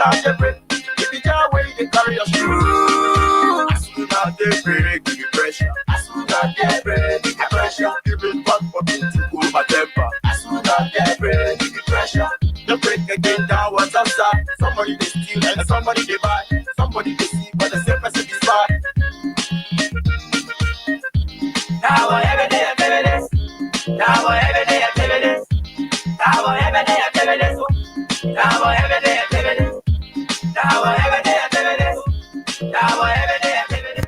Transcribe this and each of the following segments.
as they pray, if the jar way they carry us through. As soon as they pray, give me pressure. As soon as they pray, give me pressure. Give me back for me to cool my temper. As soon as they pray, give me pressure. They break again, that was outside. Somebody they steal and somebody they buy. Somebody they see, but the same person is bad. Now every day activities. Now every day activities. Now every day activities. Now every day activities. Now every day activities. Now every day activities.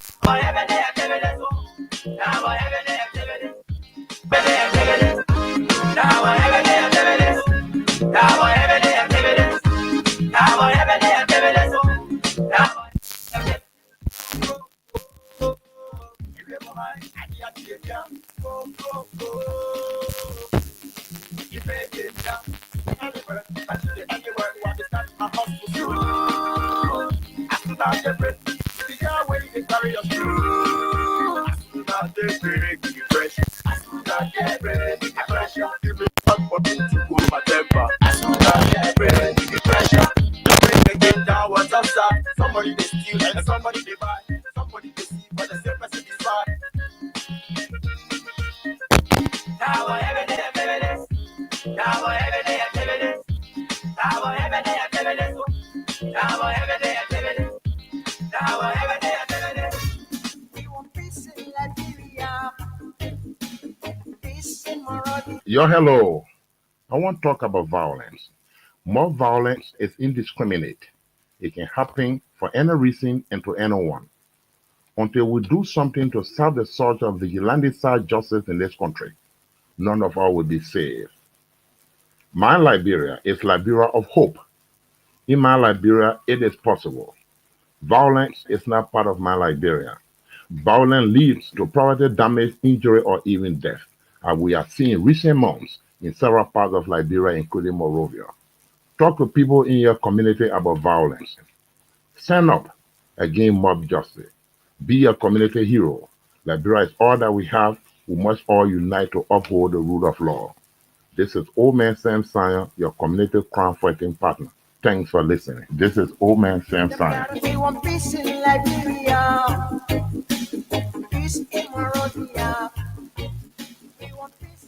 Now every day activities. Now every day activities. Now every day activities. Now every day activities. Now every day activities. Now somebody they steal and somebody they buy. Somebody they see, but the same person is bad. Now every day activities. Now every day activities. Now every day activities. Now every day activities. Now every day activities. We want peace in Liberia. Peace in Morocco. Yo, hello. I want to talk about violence. More violence is indiscriminate. It can happen for any reason and to anyone. Until we do something to serve the search of vigilante-side justice in this country, none of us will be safe. My Liberia is Liberia of hope. In my Liberia, it is possible. Violence is not part of my Liberia. Violence leads to property damage, injury, or even death, as we are seeing recent months in several parts of Liberia, including Monrovia. Talk to people in your community about violence. Stand up against mob justice. Be a community hero. Liberia is all that we have. We must all unite to uphold the rule of law. This is Old Man Sam Sion, your community crime fighting partner. Thanks for listening. This is Old Man Sam Sion. We want peace in Liberia. Peace in Monrovia. We want peace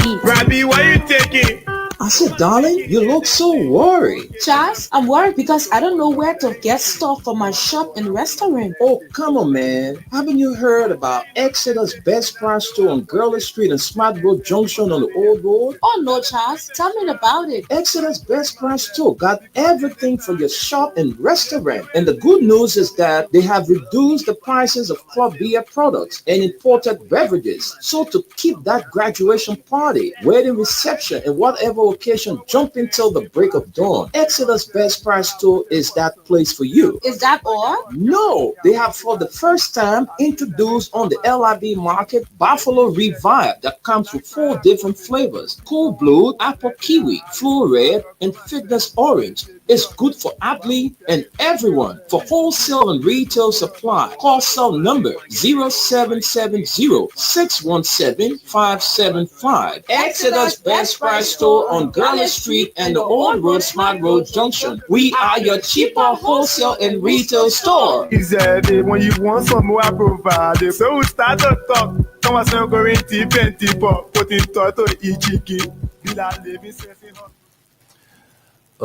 in Liberia. Rabbi, why you taking? I said, darling, you look so worried. Charles, I'm worried because I don't know where to get stuff for my shop and restaurant. Oh, come on, man. Haven't you heard about Exeter's Best Price Store on Gurley Street and Smart Road Junction on the Old Road? Oh, no, Charles. Tell me about it. Exeter's Best Price Store got everything for your shop and restaurant. And the good news is that they have reduced the prices of club beer products and imported beverages. So to keep that graduation party, wedding reception, and whatever occasion jumping till the break of dawn, Exeter's Best Price Store is that place for you. Is that all? No, they have for the first time introduced on the LIB market Buffalo Revive that comes with 4 different flavors: Cool Blue, Apple Kiwi, Flu Red, and Fitness Orange. It's good for athlete and everyone. For wholesale and retail supply, call cell number 0770-617-575. Exeter's Best Price Store on Gurley Street and the Old Road Smart Road Junction. We are your cheaper wholesale and retail store. He said when you want some more, I provide. So we start to talk. Come on, so going to 20 pop, put in toto ichiki.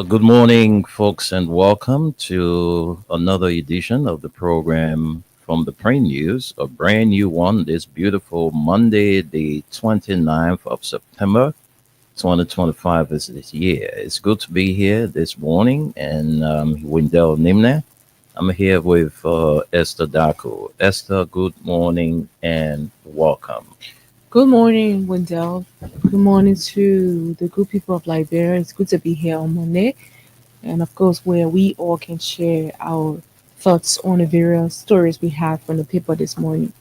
Good morning, folks, and welcome to another edition of the program from the Print News, a brand new one this beautiful Monday, the 29th of September, 2025 is this year. It's good to be here this morning, and Wendell Nimne. I'm here with Esther Daku. Esther, good morning and welcome. Good morning, Wendell. Good morning to the good people of Liberia. It's good to be here on Monday. And of course, where we all can share our thoughts on the various stories we have from the paper this morning.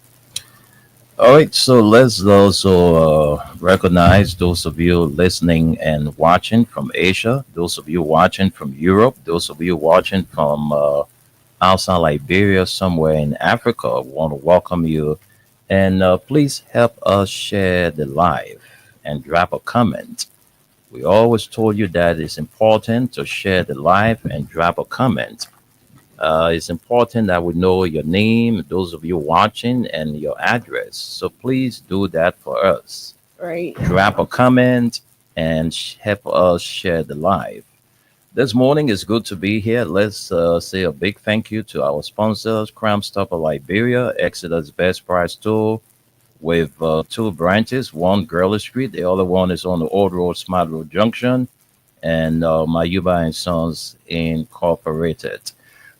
All right, so let's also recognize those of you listening and watching from Asia, those of you watching from Europe, those of you watching from outside Liberia, somewhere in Africa. I want to welcome you. And please help us share the live and drop a comment We always told you that it's important to share the live and drop a comment. It's important that we know your name, those of you watching, and your address. So please do that for us. Right. Drop a comment and help us share the live. This morning is good to be here. Let's say a big thank you to our sponsors, Crime Stopper Liberia, Exodus Best Price Store, with two branches, one Girlie Street, the other one is on the Old Road, Smart Road Junction, and Mayuba and Sons Incorporated.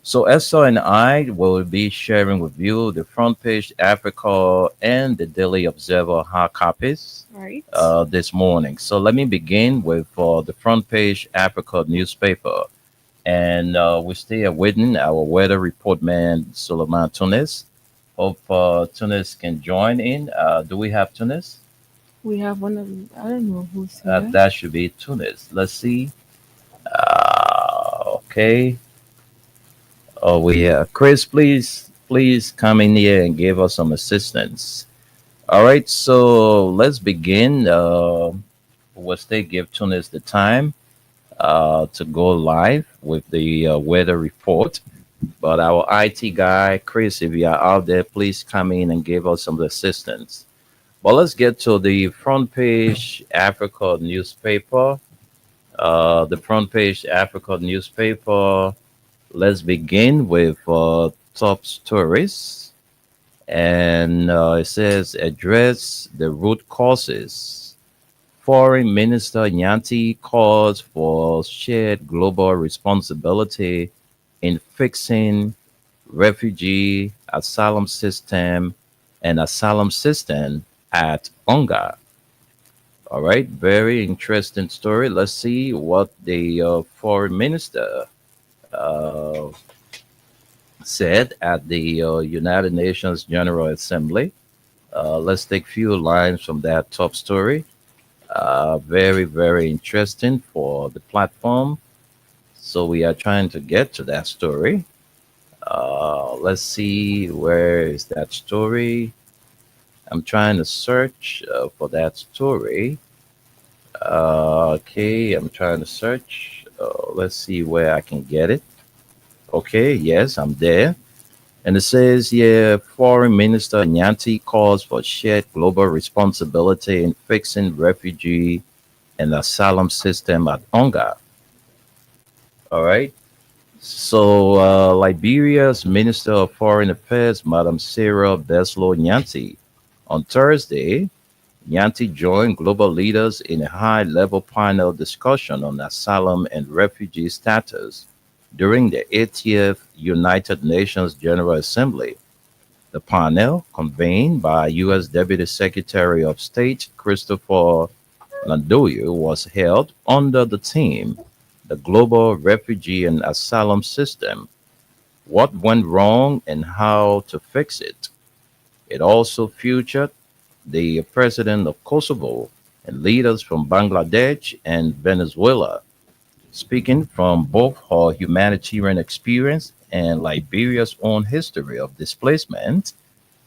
So Esther and I will be sharing with you the front page Africa and the Daily Observer hard copies Right. this morning. So let me begin with the front page Africa newspaper. And we stay awaiting our weather report man, Suleiman Tunis. Hope Tunis can join in. Do we have Tunis? We have one of I don't know who's here. That should be Tunis. Let's see. Okay. Oh, we have Chris. Please come in here and give us some assistance. All right. So let's begin. We'll stay give Tunis the time to go live with the weather report. But our IT guy, Chris, if you are out there, please come in and give us some assistance. But let's get to the front page Africa newspaper. The front page Africa newspaper. Let's begin with top stories. And it says address the root causes. Foreign Minister Nyanti calls for shared global responsibility in fixing refugee asylum system and asylum system at UNGA. All right, very interesting story. Let's see what the foreign minister uh, said at the United Nations General Assembly. Let's take a few lines from that top story. Very, very interesting for the platform. So we are trying to get to that story. Let's see, where is that story? I'm trying to search for that story. Okay, I'm trying to search. Let's see where I can get it. Okay, yes, I'm there. And it says here, Foreign Minister Nyanti calls for shared global responsibility in fixing refugee and asylum system at UNGA. All right. So, Liberia's Minister of Foreign Affairs, Madam Sarah Beslow Nyanti, on Thursday, Nyanti joined global leaders in a high level panel discussion on asylum and refugee status during the 80th United Nations General Assembly. The panel, convened by U.S. Deputy Secretary of State Christopher Landoyu, was held under the theme the global refugee and asylum system, what went wrong and how to fix it. It also featured the president of Kosovo and leaders from Bangladesh and Venezuela, speaking from both her humanitarian experience and Liberia's own history of displacement.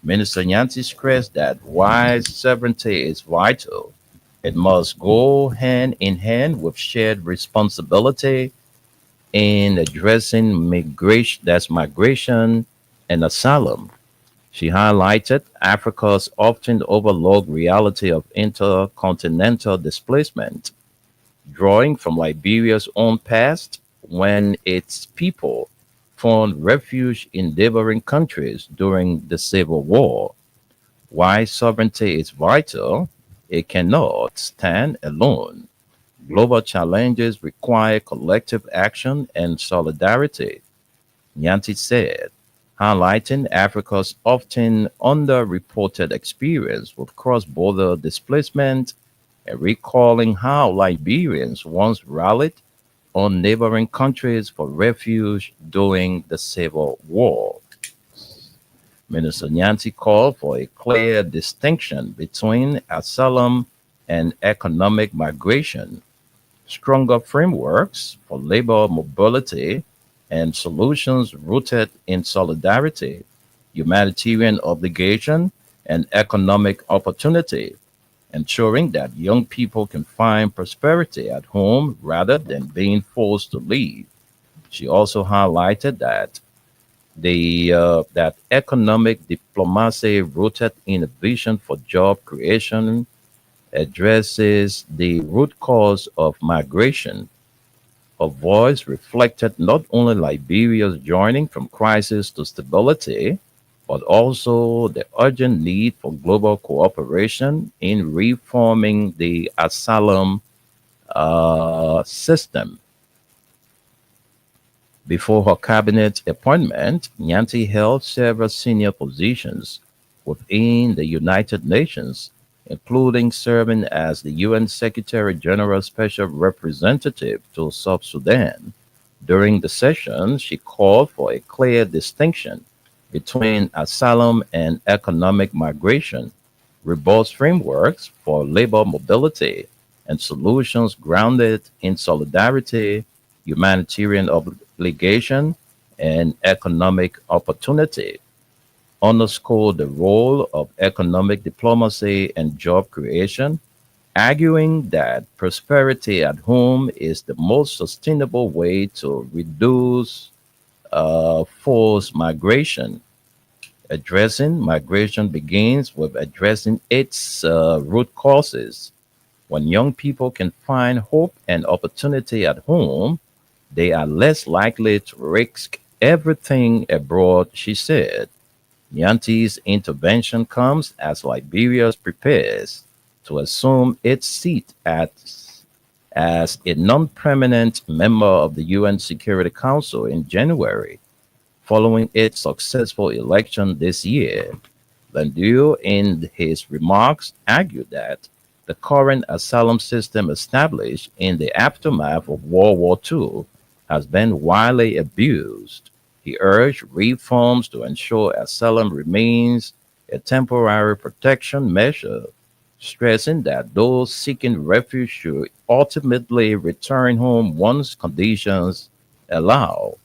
Minister Nyanti stressed that while sovereignty is vital, it must go hand in hand with shared responsibility in addressing migration and asylum. She highlighted Africa's often overlooked reality of intercontinental displacement, drawing from Liberia's own past when its people found refuge in neighboring countries during the Civil War. While sovereignty is vital, it cannot stand alone. Global challenges require collective action and solidarity, Nyanti said, highlighting Africa's often underreported experience with cross border displacement and recalling how Liberians once rallied on neighboring countries for refuge during the Civil War. Minister Nyanti called for a clear distinction between asylum and economic migration, stronger frameworks for labor mobility, and solutions rooted in solidarity, humanitarian obligation, and economic opportunity. ensuring that young people can find prosperity at home rather than being forced to leave. She also highlighted that economic diplomacy rooted in a vision for job creation addresses the root cause of migration. Her voice reflected not only Liberia's journey from crisis to stability, but also the urgent need for global cooperation in reforming the asylum system. Before her cabinet appointment, Nyanti held several senior positions within the United Nations, including serving as the UN Secretary General Special Representative to South Sudan. During the session, she called for a clear distinction between asylum and economic migration, robust frameworks for labor mobility, and solutions grounded in solidarity, humanitarian obligation, and economic opportunity. Underscored the role of economic diplomacy and job creation, arguing that prosperity at home is the most sustainable way to reduce forced migration. Addressing migration begins with addressing its root causes. When young people can find hope and opportunity at home, they are less likely to risk everything abroad, she said. Nyanti's intervention comes as Liberia prepares to assume its seat as a non-permanent member of the UN Security Council in January, following its successful election this year. Landu, in his remarks, argued that the current asylum system established in the aftermath of World War II has been widely abused. He urged reforms to ensure asylum remains a temporary protection measure, stressing that those seeking refuge should ultimately return home once conditions allow.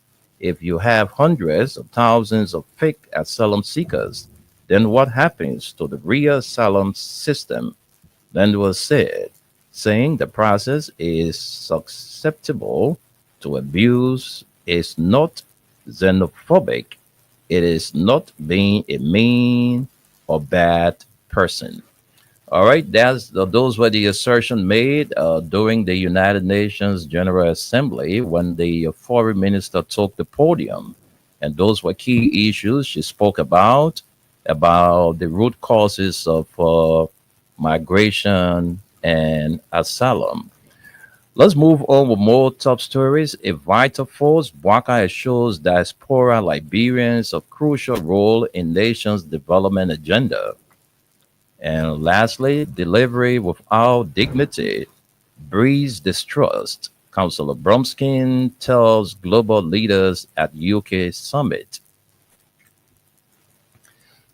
If you have hundreds of thousands of fake asylum seekers, then what happens to the real asylum system? Landwehr said, saying the process is susceptible to abuse is not xenophobic. It is not being a mean or bad person. All right, those were the assertion made during the United Nations General Assembly when the foreign minister took the podium, and those were key issues she spoke about the root causes of migration and asylum. Let's move on with more top stories. A vital force, Bwaka assures diaspora Liberians a crucial role in nation's development agenda. And lastly, delivery without dignity breeds distrust. Councillor Bromskin tells global leaders at UK summit.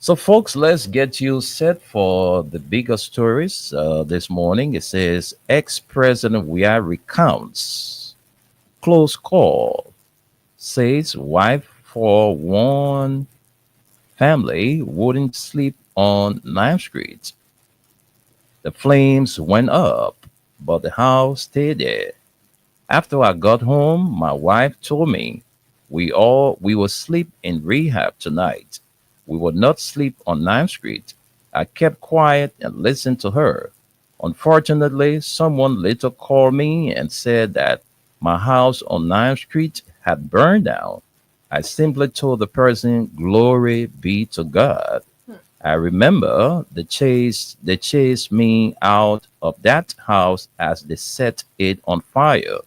So, folks, let's get you set for the bigger stories this morning. It says ex-president Weah recounts close call, says wife for one family wouldn't sleep on 9th Street. The flames went up, but the house stayed there. After I got home, my wife told me we will sleep in rehab tonight. We would not sleep on 9th Street. I kept quiet and listened to her. Unfortunately, someone later called me and said that my house on 9th Street had burned down. I simply told the person, "Glory be to God." I remember they chased me out of that house as they set it on fire.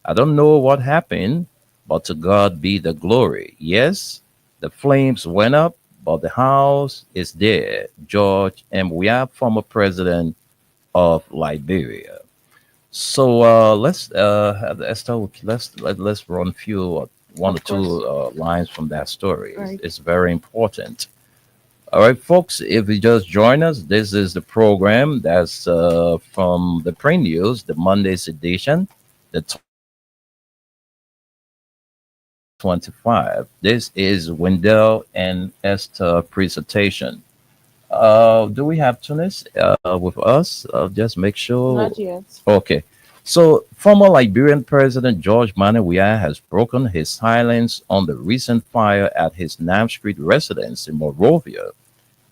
I don't know what happened, but to God be the glory. Yes, the flames went up, but the house is there. George M. Weah, former president of Liberia. So Esther, let's run one or Of course. two lines from that story. Right. It's very important. All right, folks, if you just join us, this is the program that's from the Pre News, the Monday's edition, the 25. This is Wendell and Esther presentation. Do we have Tunis with us? Just make sure. Not yet. Okay. So, former Liberian President George Manneh Weah has broken his silence on the recent fire at his Nam Street residence in Monrovia,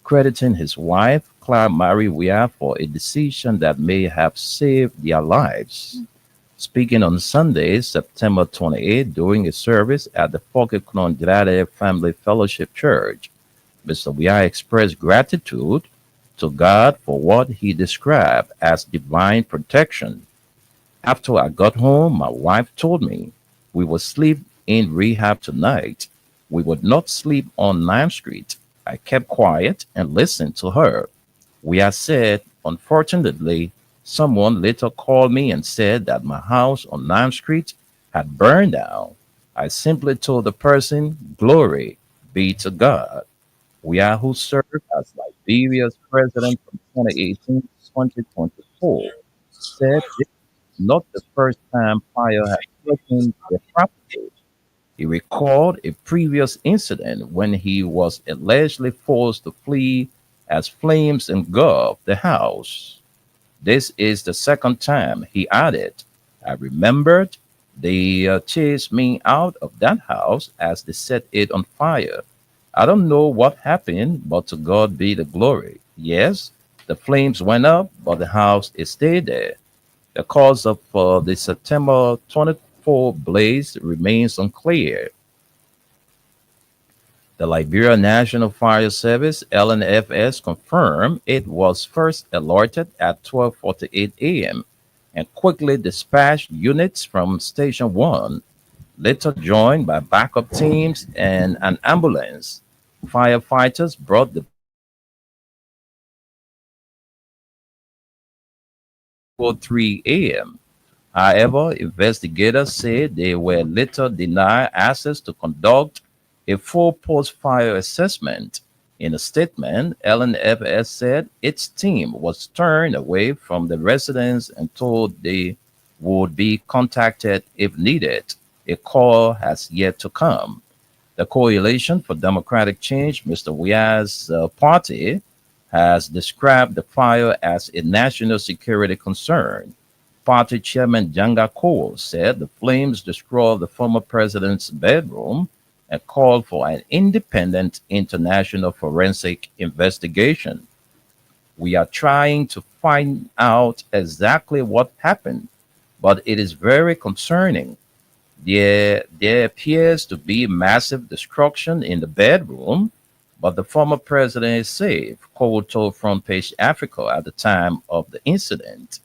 crediting his wife, Claire Marie Weah, for a decision that may have saved their lives. Speaking on Sunday, September 28, during a service at the Foke Family Fellowship Church, Mr. Weah expressed gratitude to God for what he described as divine protection. After I got home, my wife told me we would sleep in rehab tonight. We would not sleep on 9th Street. I kept quiet and listened to her. Weah said, unfortunately, someone later called me and said that my house on 9th Street had burned down. I simply told the person, glory be to God. Weah, who served as Liberia's president from 2018 to 2024, said this is not the first time fire has threatened their property. He recalled a previous incident when he was allegedly forced to flee as flames engulfed the house. This is the second time, he added. I remembered they chased me out of that house as they set it on fire. I don't know what happened, but to God be the glory. Yes, the flames went up, but the house is stayed there. The cause of the September 24 blaze remains unclear. The Liberia National Fire Service (LNFS) confirmed it was first alerted at 12:48 a.m. and quickly dispatched units from Station 1, later joined by backup teams and an ambulance. Firefighters brought the 4:03 a.m. However, investigators said they were later denied access to conduct a full post-fire assessment. In a statement, LNFS said its team was turned away from the residents and told they would be contacted if needed. A call has yet to come. The Coalition for Democratic Change, Mr. Weah's party, has described the fire as a national security concern. Party Chairman Janga Cole said the flames destroyed the former president's bedroom and called for an independent international forensic investigation. We are trying to find out exactly what happened, but it is very concerning. There appears to be massive destruction in the bedroom, but the former president is safe, Cole told Front Page Africa at the time of the incident.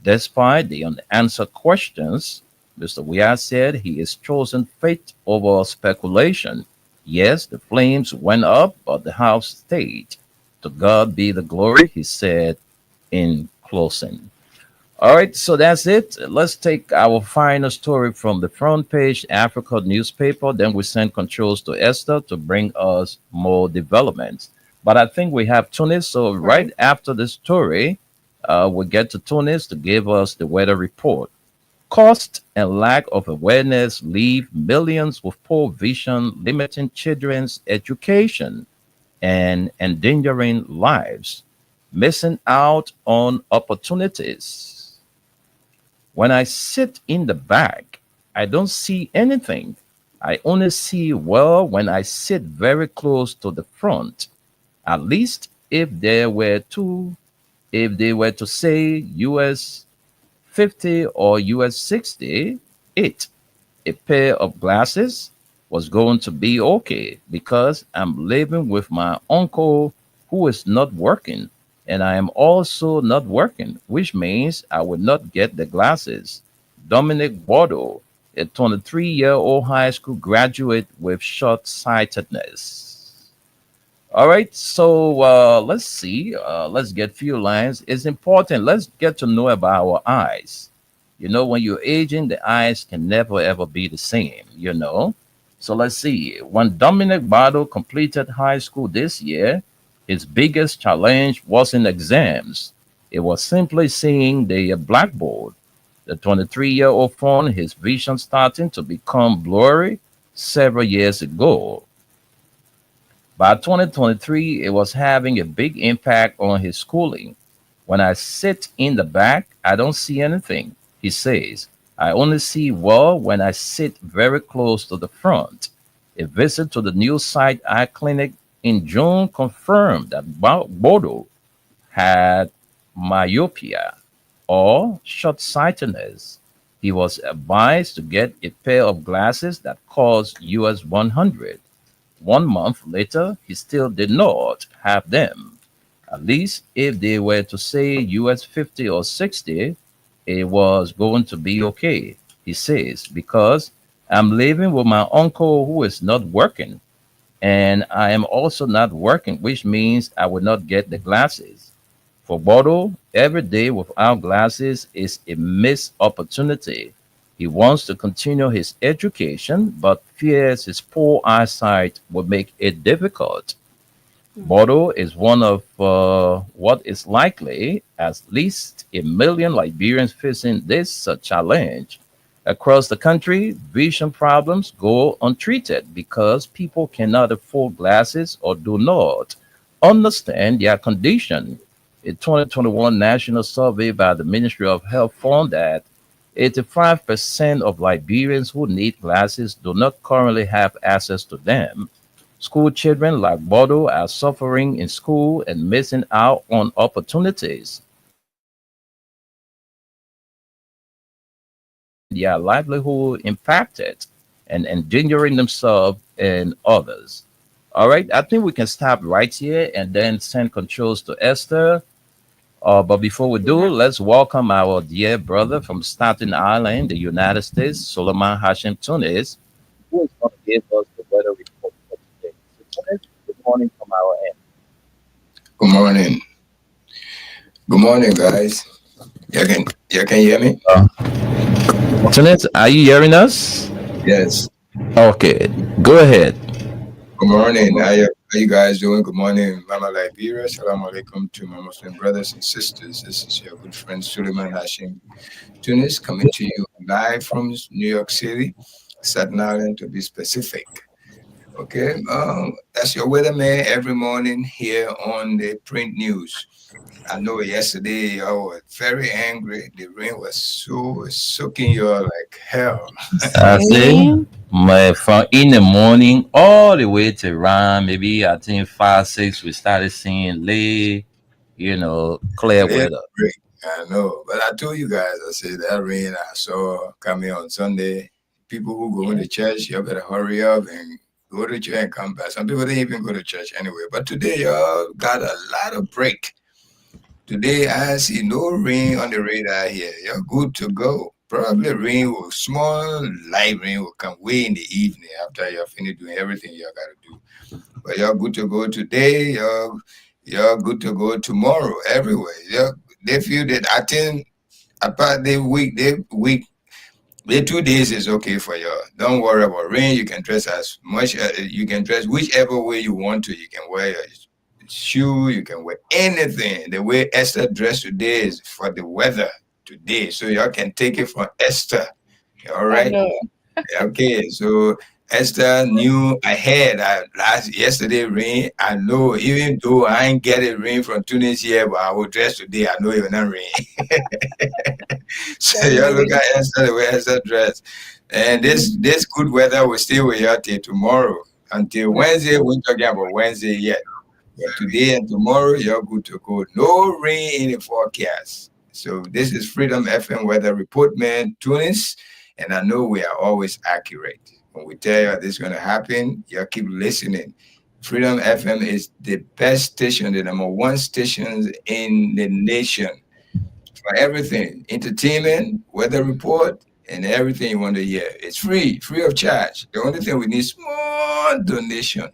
Despite the unanswered questions, Mr. Weah said he is chosen fate over speculation. Yes, the flames went up, but the house stayed. To God be the glory, he said in closing. All right, so that's it. Let's take our final story from the Front Page Africa newspaper. Then we send controls to Esther to bring us more developments. But I think we have Tunis. So right after the story, we'll get to Tunis to give us the weather report. Cost and lack of awareness leave millions with poor vision, limiting children's education and endangering lives, missing out on opportunities. When I sit in the back, I don't see anything. I only see well when I sit very close to the front. At least if they were to say US 50 or US 60, a pair of glasses was going to be okay because I'm living with my uncle who is not working and I am also not working, which means I will not get the glasses. Dominic Bordeaux, a 23-year-old high school graduate with short-sightedness. All right, so let's see. Let's get few lines. It's important. Let's get to know about our eyes. You know, when you're aging, the eyes can never ever be the same, you know. So let's see. When Dominic Bardo completed high school this year, his biggest challenge wasn't exams. It was simply seeing the blackboard. The 23-year-old found his vision starting to become blurry several years ago. By 2023, it was having a big impact on his schooling. When I sit in the back, I don't see anything, he says. I only see well when I sit very close to the front. A visit to the new site eye clinic in June confirmed that Bodo had myopia or short sightedness. He was advised to get a pair of glasses that cost US 100. 1 month later, he still did not have them. At least if they were to say US 50 or 60, it was going to be okay, he says, because I'm living with my uncle who is not working, and I am also not working, which means I will not get the glasses. For Bodo, every day without glasses is a missed opportunity. He wants to continue his education, but fears his poor eyesight will make it difficult. Bodo is one of what is likely at least a million Liberians facing this challenge. Across the country, vision problems go untreated because people cannot afford glasses or do not understand their condition. A 2021 national survey by the Ministry of Health found that 85% of Liberians who need glasses do not currently have access to them. School children like Bodo are suffering in school and missing out on opportunities. Their livelihood impacted and endangering themselves and others. All right, I think we can stop right here and then send controls to Esther. But before we do, let's welcome our dear brother from Staten Island, the United States, Solomon Hashim Tunis, who is going to give us the weather report for today. So, Tunis, good morning from our end. Good morning. Good morning, guys. You can hear me? Tunis, are you hearing us? Yes. Okay, go ahead. Good morning. How you guys doing? Good morning, Mama Liberia. Assalamu alaikum to my Muslim brothers and sisters. This is your good friend Suleiman Hashim Tunis coming to you live from New York City, Staten Island to be specific. Okay, that's your weatherman every morning here on the print news. I know yesterday I was very angry. The rain was so soaking you like hell. I say from in the morning all the way to around maybe I think 5, 6, we started seeing clear Yeah, weather. great. I know, but I told you guys, I said that rain I saw coming on Sunday. People who go to church, you better hurry up and go to church and come back. Some people didn't even go to church anyway. But today, y'all got a lot of break. Today, I see no rain on the radar here. You're good to go. Probably rain will, small, light rain will come way in the evening after you're finished doing everything you got to do. But you're good to go today. You're good to go tomorrow everywhere. They feel that I think apart the the 2 days is okay for you. Don't worry about rain. You can dress as much you can dress whichever way you want to. You can wear your shoe. You can wear anything. The way Esther dressed today is for the weather today. So y'all can take it from Esther. All right. Okay. So Esther knew ahead. Yesterday rain. I know even though I ain't get it rain from Tunis here, but I will dress today. I know it will not rain. So y'all look at Esther the way Esther dressed. And this good weather will stay with you till tomorrow. Until Wednesday, we're talking about Wednesday yet. But today and tomorrow, you're good to go. No rain in the forecast. So this is Freedom FM weather report, man, Tunis. And I know we are always accurate. When we tell you this is going to happen, you keep listening. Freedom FM is the best station, the #1 station in the nation for everything, entertainment, weather report, and everything you want to hear. It's free of charge. The only thing we need is small donation.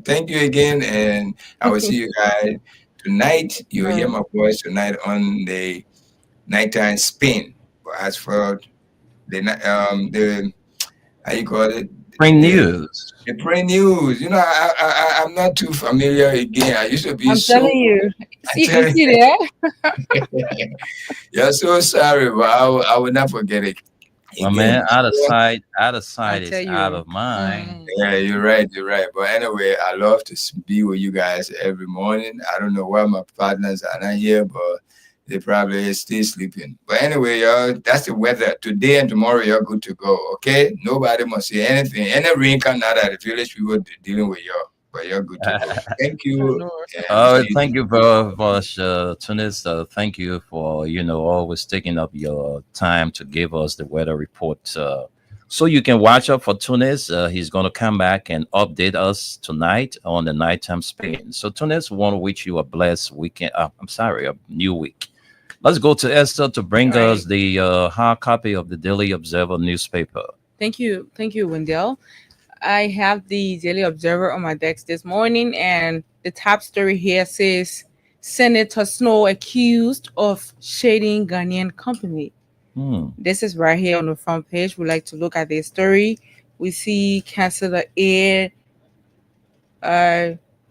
Thank you again, and I will see you guys tonight. You'll hear my voice tonight on the nighttime spin. But as for the how you call it? Spring news. The print news. You know, I'm not too familiar again. I used to be I'm so. telling you. See, tell you see there? You're so sorry, but I will not forget it. Well, Again, man, out of I sight tell is out you. of mind. yeah, you're right. You're right. But anyway, I love to be with you guys every morning. I don't know why my partners are not here, but they probably still sleeping. But anyway, y'all, that's the weather. Today and tomorrow, you're good to go. Okay? Nobody must say anything. Any rain come out of the village people dealing with y'all. But you're good to go. Thank I you. know. And see you Thank you very much, Tunis. Thank you for always taking up your time to give us the weather report. So you can watch out for Tunis. He's going to come back and update us tonight on the nighttime spin. So Tunis, we want to wish you a blessed weekend. I'm sorry, a new week. Let's go to Esther to bring All us right. the hard copy of the Daily Observer newspaper. Thank you, Wendell. I have the Daily Observer on my desk this morning, and the top story here says Senator Snow accused of shading Ghanaian company. Hmm. This is right here on the front page. We like to look at this story. We see Councillor Air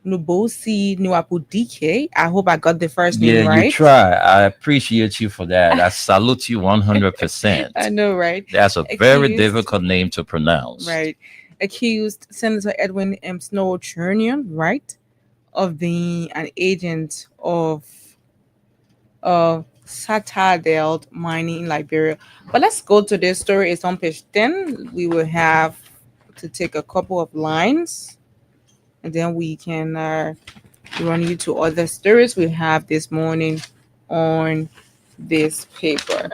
Nubosi Nuapudike. I hope I got the first Yeah, name you right. try. I appreciate you for that. I salute you 100%. I know, right? That's a very Accused, difficult name to pronounce. right? Accused Senator Edwin M. Snow Jr., right, of being an agent of Satardale mining in Liberia. But let's go to this story. It's on page 10. We will have to take a couple of lines, and then we can run you to other stories we have this morning on this paper.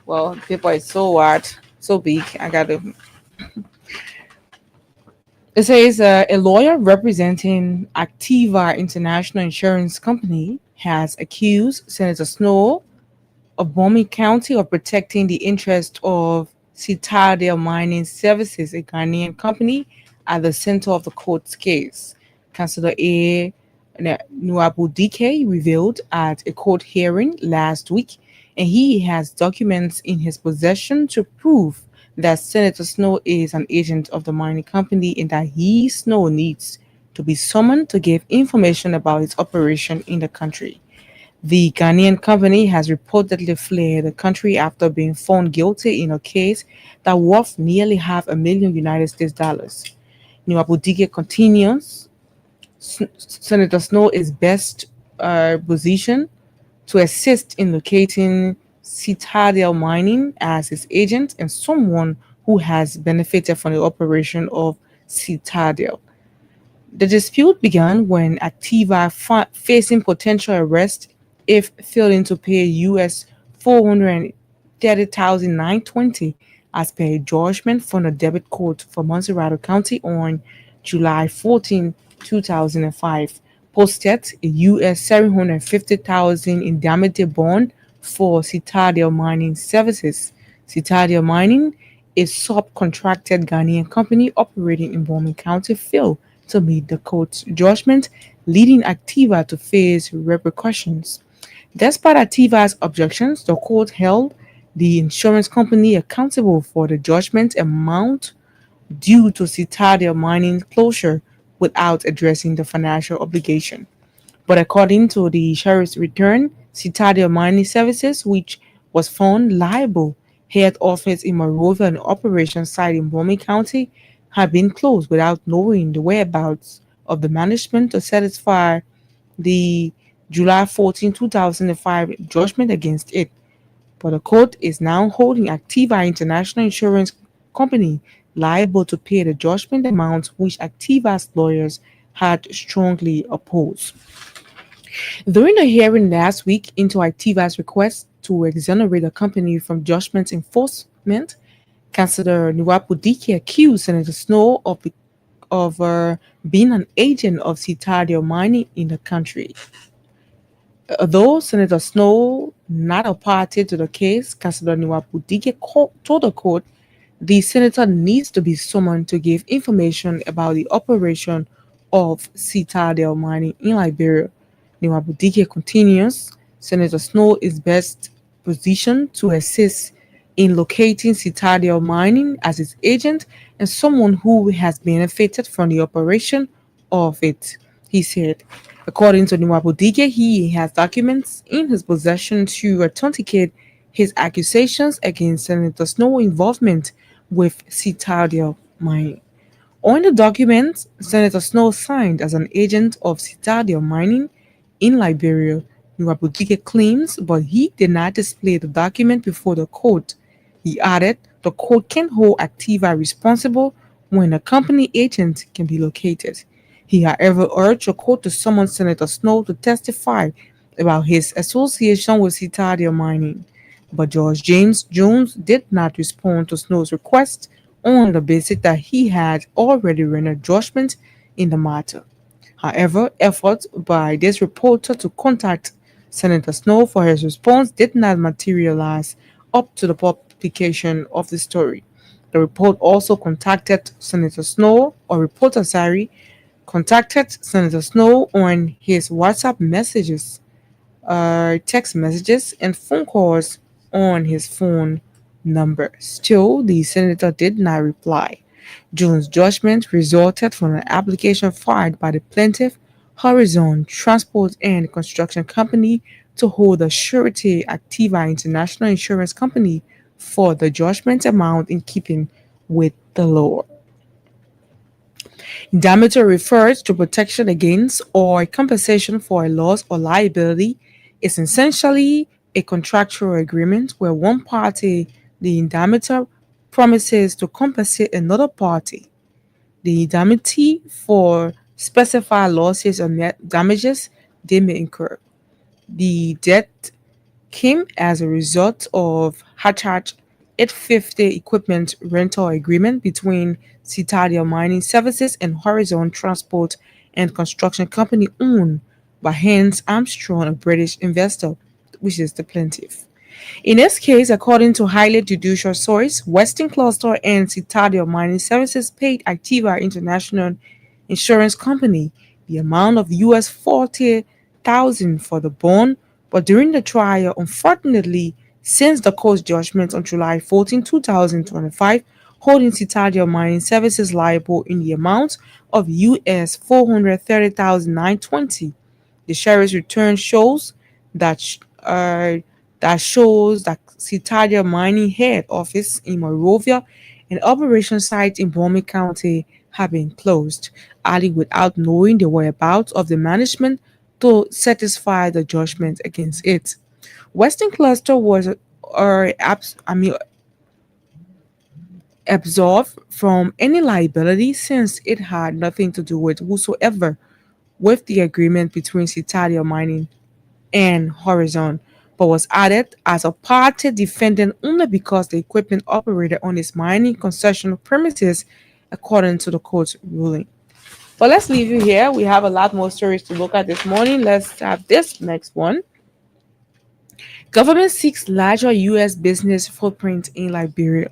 Well, the paper is so wide, so big. I gotta. It says a lawyer representing Activa International Insurance Company has accused Senator Snow of Bomi County of protecting the interest of Citadel Mining Services, a Ghanaian company, at the center of the court's case. Councillor A. Nuabudike revealed at a court hearing last week, and he has documents in his possession to prove that Senator Snow is an agent of the mining company and that he, Snow, needs to be summoned to give information about its operation in the country. The Ghanaian company has reportedly fled the country after being found guilty in a case that worth nearly $500,000 United States dollars. Nuabudike continues, Senator Snow is best positioned to assist in locating Citadel Mining as his agent and someone who has benefited from the operation of Citadel. The dispute began when Activa facing potential arrest if failing to pay US $430,920 as per a judgment from the debit court for Montserrat County on July 14, 2005, posted a US $750,000 indemnity bond for Citadel Mining Services. Citadel Mining, a subcontracted Ghanaian company operating in Bomi County, failed to meet the court's judgment, leading Activa to face repercussions. Despite Activa's objections, the court held the insurance company accountable for the judgment amount due to Citadel Mining closure without addressing the financial obligation. But according to the sheriff's return, Citadel Mining Services, which was found liable, head office in Monrovia and operation site in Bomi County, had been closed without knowing the whereabouts of the management to satisfy the July 14, 2005 judgment against it. But the court is now holding Activa International Insurance Company liable to pay the judgment amount which Activa's lawyers had strongly opposed. During the hearing last week into Activa's request to exonerate the company from judgment enforcement, Councillor Nuapudike accused Senator Snow of being an agent of Citadel Mining in the country. Although Senator Snow, not a party to the case, Councillor Nuapudike told the court the senator needs to be summoned to give information about the operation of Citadel Mining in Liberia. Nuapudike continues, Senator Snow is best positioned to assist in locating Citadel Mining as its agent and someone who has benefited from the operation of it, he said. According to Nuapudike, he has documents in his possession to authenticate his accusations against Senator Snow's involvement with Citadel Mining. On the document Senator Snow signed as an agent of Citadel Mining in Liberia, Nwabudike claims, but he did not display the document before the court. He added the court can hold Activa responsible when a company agent can be located. He, however, urged the court to summon Senator Snow to testify about his association with Citadel Mining. But George James Jones did not respond to Snow's request on the basis that he had already rendered judgment in the matter. However, efforts by this reporter to contact Senator Snow for his response did not materialize up to the publication of the story. The report also contacted Senator Snow, or reporter, sorry, contacted Senator Snow on his WhatsApp messages, text messages, and phone calls on his phone number. Still, the senator did not reply. Jones' judgment resulted from an application filed by the plaintiff, Horizon Transport and Construction Company, to hold a surety Activa International Insurance Company for the judgment amount in keeping with the law. Indemnity refers to protection against or compensation for a loss or liability. Is essentially a contractual agreement where one party, the indemnitor, promises to compensate another party. The indemnity for specified losses or damages they may incur. The debt came as a result of Hatchard 850 equipment rental agreement between Citadel Mining Services and Horizon Transport and Construction Company owned by Hans Armstrong, a British investor, which is the plaintiff. In this case, according to highly judicial source, Western Cluster and Citadel Mining Services paid Activa International Insurance Company the amount of US 40,000 for the bond, but during the trial, unfortunately, since the court's judgment on July 14, 2025, holding Citadel Mining Services liable in the amount of US 430,920. The sheriff's return shows that Citadel Mining head office in Monrovia and operation site in Bomi County have been closed, early without knowing the whereabouts of the management to satisfy the judgment against it. Western Cluster was absolved from any liability since it had nothing to do with whatsoever with the agreement between Citadel Mining and Horizon, but was added as a party defendant only because the equipment operated on its mining concession premises, according to the court's ruling. But let's leave you here. We have a lot more stories to look at this morning. Let's have this next one. Government seeks larger U.S. business footprint in Liberia.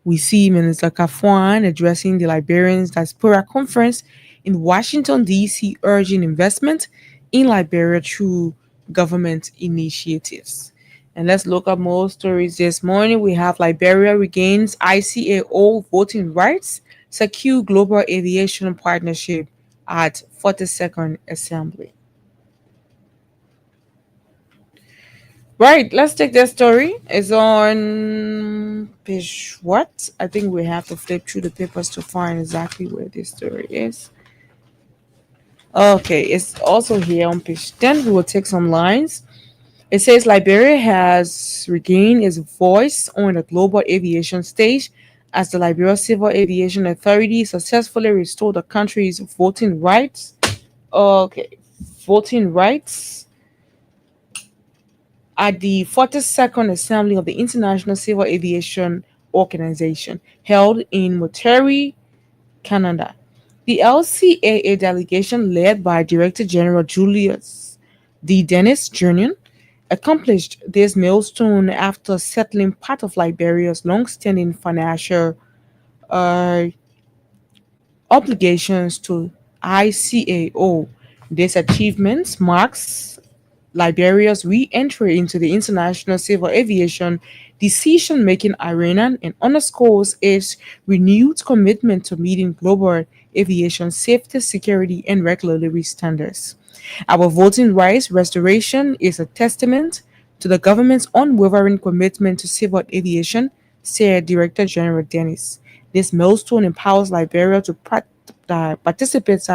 We see Minister Kafuan addressing the Liberians Diaspora Conference in Washington, D.C., urging investment in Liberia through government initiatives. And let's look at more stories this morning. We have Liberia regains ICAO voting rights, secure global aviation partnership at 42nd Assembly. Right, let's take that story. It's on page what? I think we have to flip through the papers to find exactly where this story is. Okay, it's also here on page 10. We will take some lines. It says Liberia has regained its voice on the global aviation stage as the Liberia Civil Aviation Authority successfully restored the country's voting rights. Okay, voting rights at the 42nd Assembly of the International Civil Aviation Organization held in Monterrey, Canada. The LCAA delegation, led by Director General Julius D. Dennis Jr., accomplished this milestone after settling part of Liberia's long-standing financial obligations to ICAO. This achievement marks Liberia's re-entry into the international civil aviation decision-making arena and underscores its renewed commitment to meeting global aviation safety, security, and regulatory standards. Our voting rights restoration is a testament to the government's unwavering commitment to civil aviation, said Director General Dennis. This milestone empowers Liberia to participate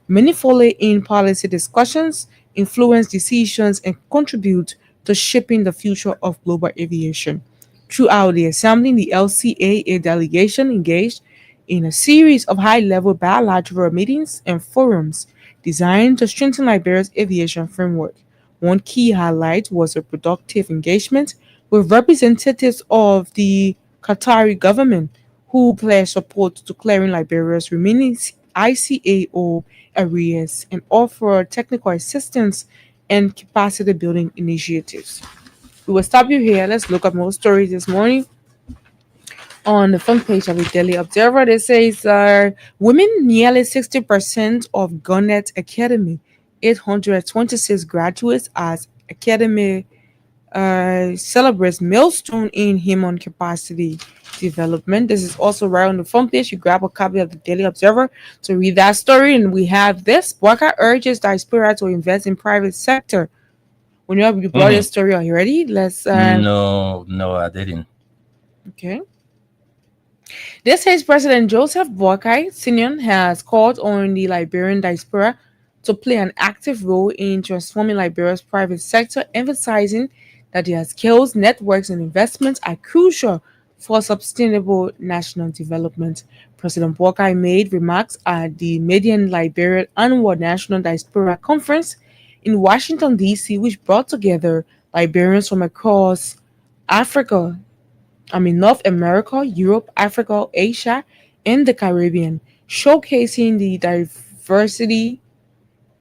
meaningfully in policy discussions, influence decisions, and contribute to shaping the future of global aviation. Throughout the assembly, the LCAA delegation engaged in a series of high level bilateral meetings and forums designed to strengthen Liberia's aviation framework. One key highlight was a productive engagement with representatives of the Qatari government who pledged support to clearing Liberia's remaining ICAO areas and offer technical assistance and capacity building initiatives. We will stop you here. Let's look at more stories this morning. On the front page of the Daily Observer, it says women nearly 60% of Gannett Academy, 826 graduates as Academy celebrates milestone in human capacity development. This is also right on the front page. You grab a copy of the Daily Observer to read that story. And we have this. Boakai urges diaspora to invest in private sector. When you brought this story already, let's... No, I didn't. Okay. This says President Joseph Boakai Senior has called on the Liberian diaspora to play an active role in transforming Liberia's private sector, emphasizing that their skills, networks, and investments are crucial for sustainable national development. President Boakai made remarks at the Median Liberian Annual National Diaspora Conference in Washington, D.C., which brought together Liberians from across North America, Europe, Africa, Asia, and the Caribbean, showcasing the diversity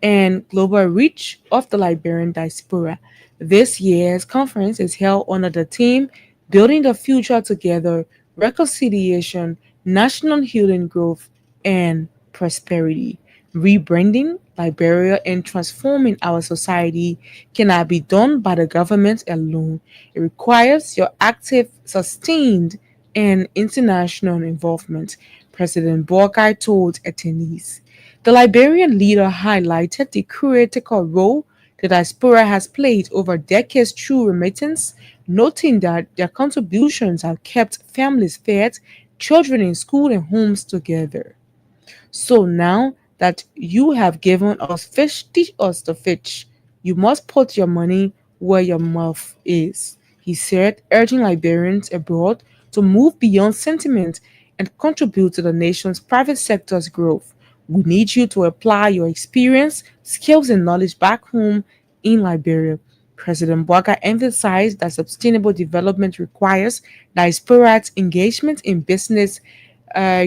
and global reach of the Liberian diaspora. This year's conference is held under the theme Building the Future Together, Reconciliation, National Healing, Growth, and Prosperity. Rebranding Liberia and transforming our society cannot be done by the government alone. It requires your active, sustained, and international involvement, President Boakai told attendees. The Liberian leader highlighted the critical role the diaspora has played over decades through remittance, noting that their contributions have kept families fed, children in school, and homes together. So now that you have given us fish, teach us to fish. You must put your money where your mouth is, he said, urging Liberians abroad to move beyond sentiment and contribute to the nation's private sector's growth. We need you to apply your experience, skills, and knowledge back home in Liberia. President Boakai emphasized that sustainable development requires diaspora's engagement in business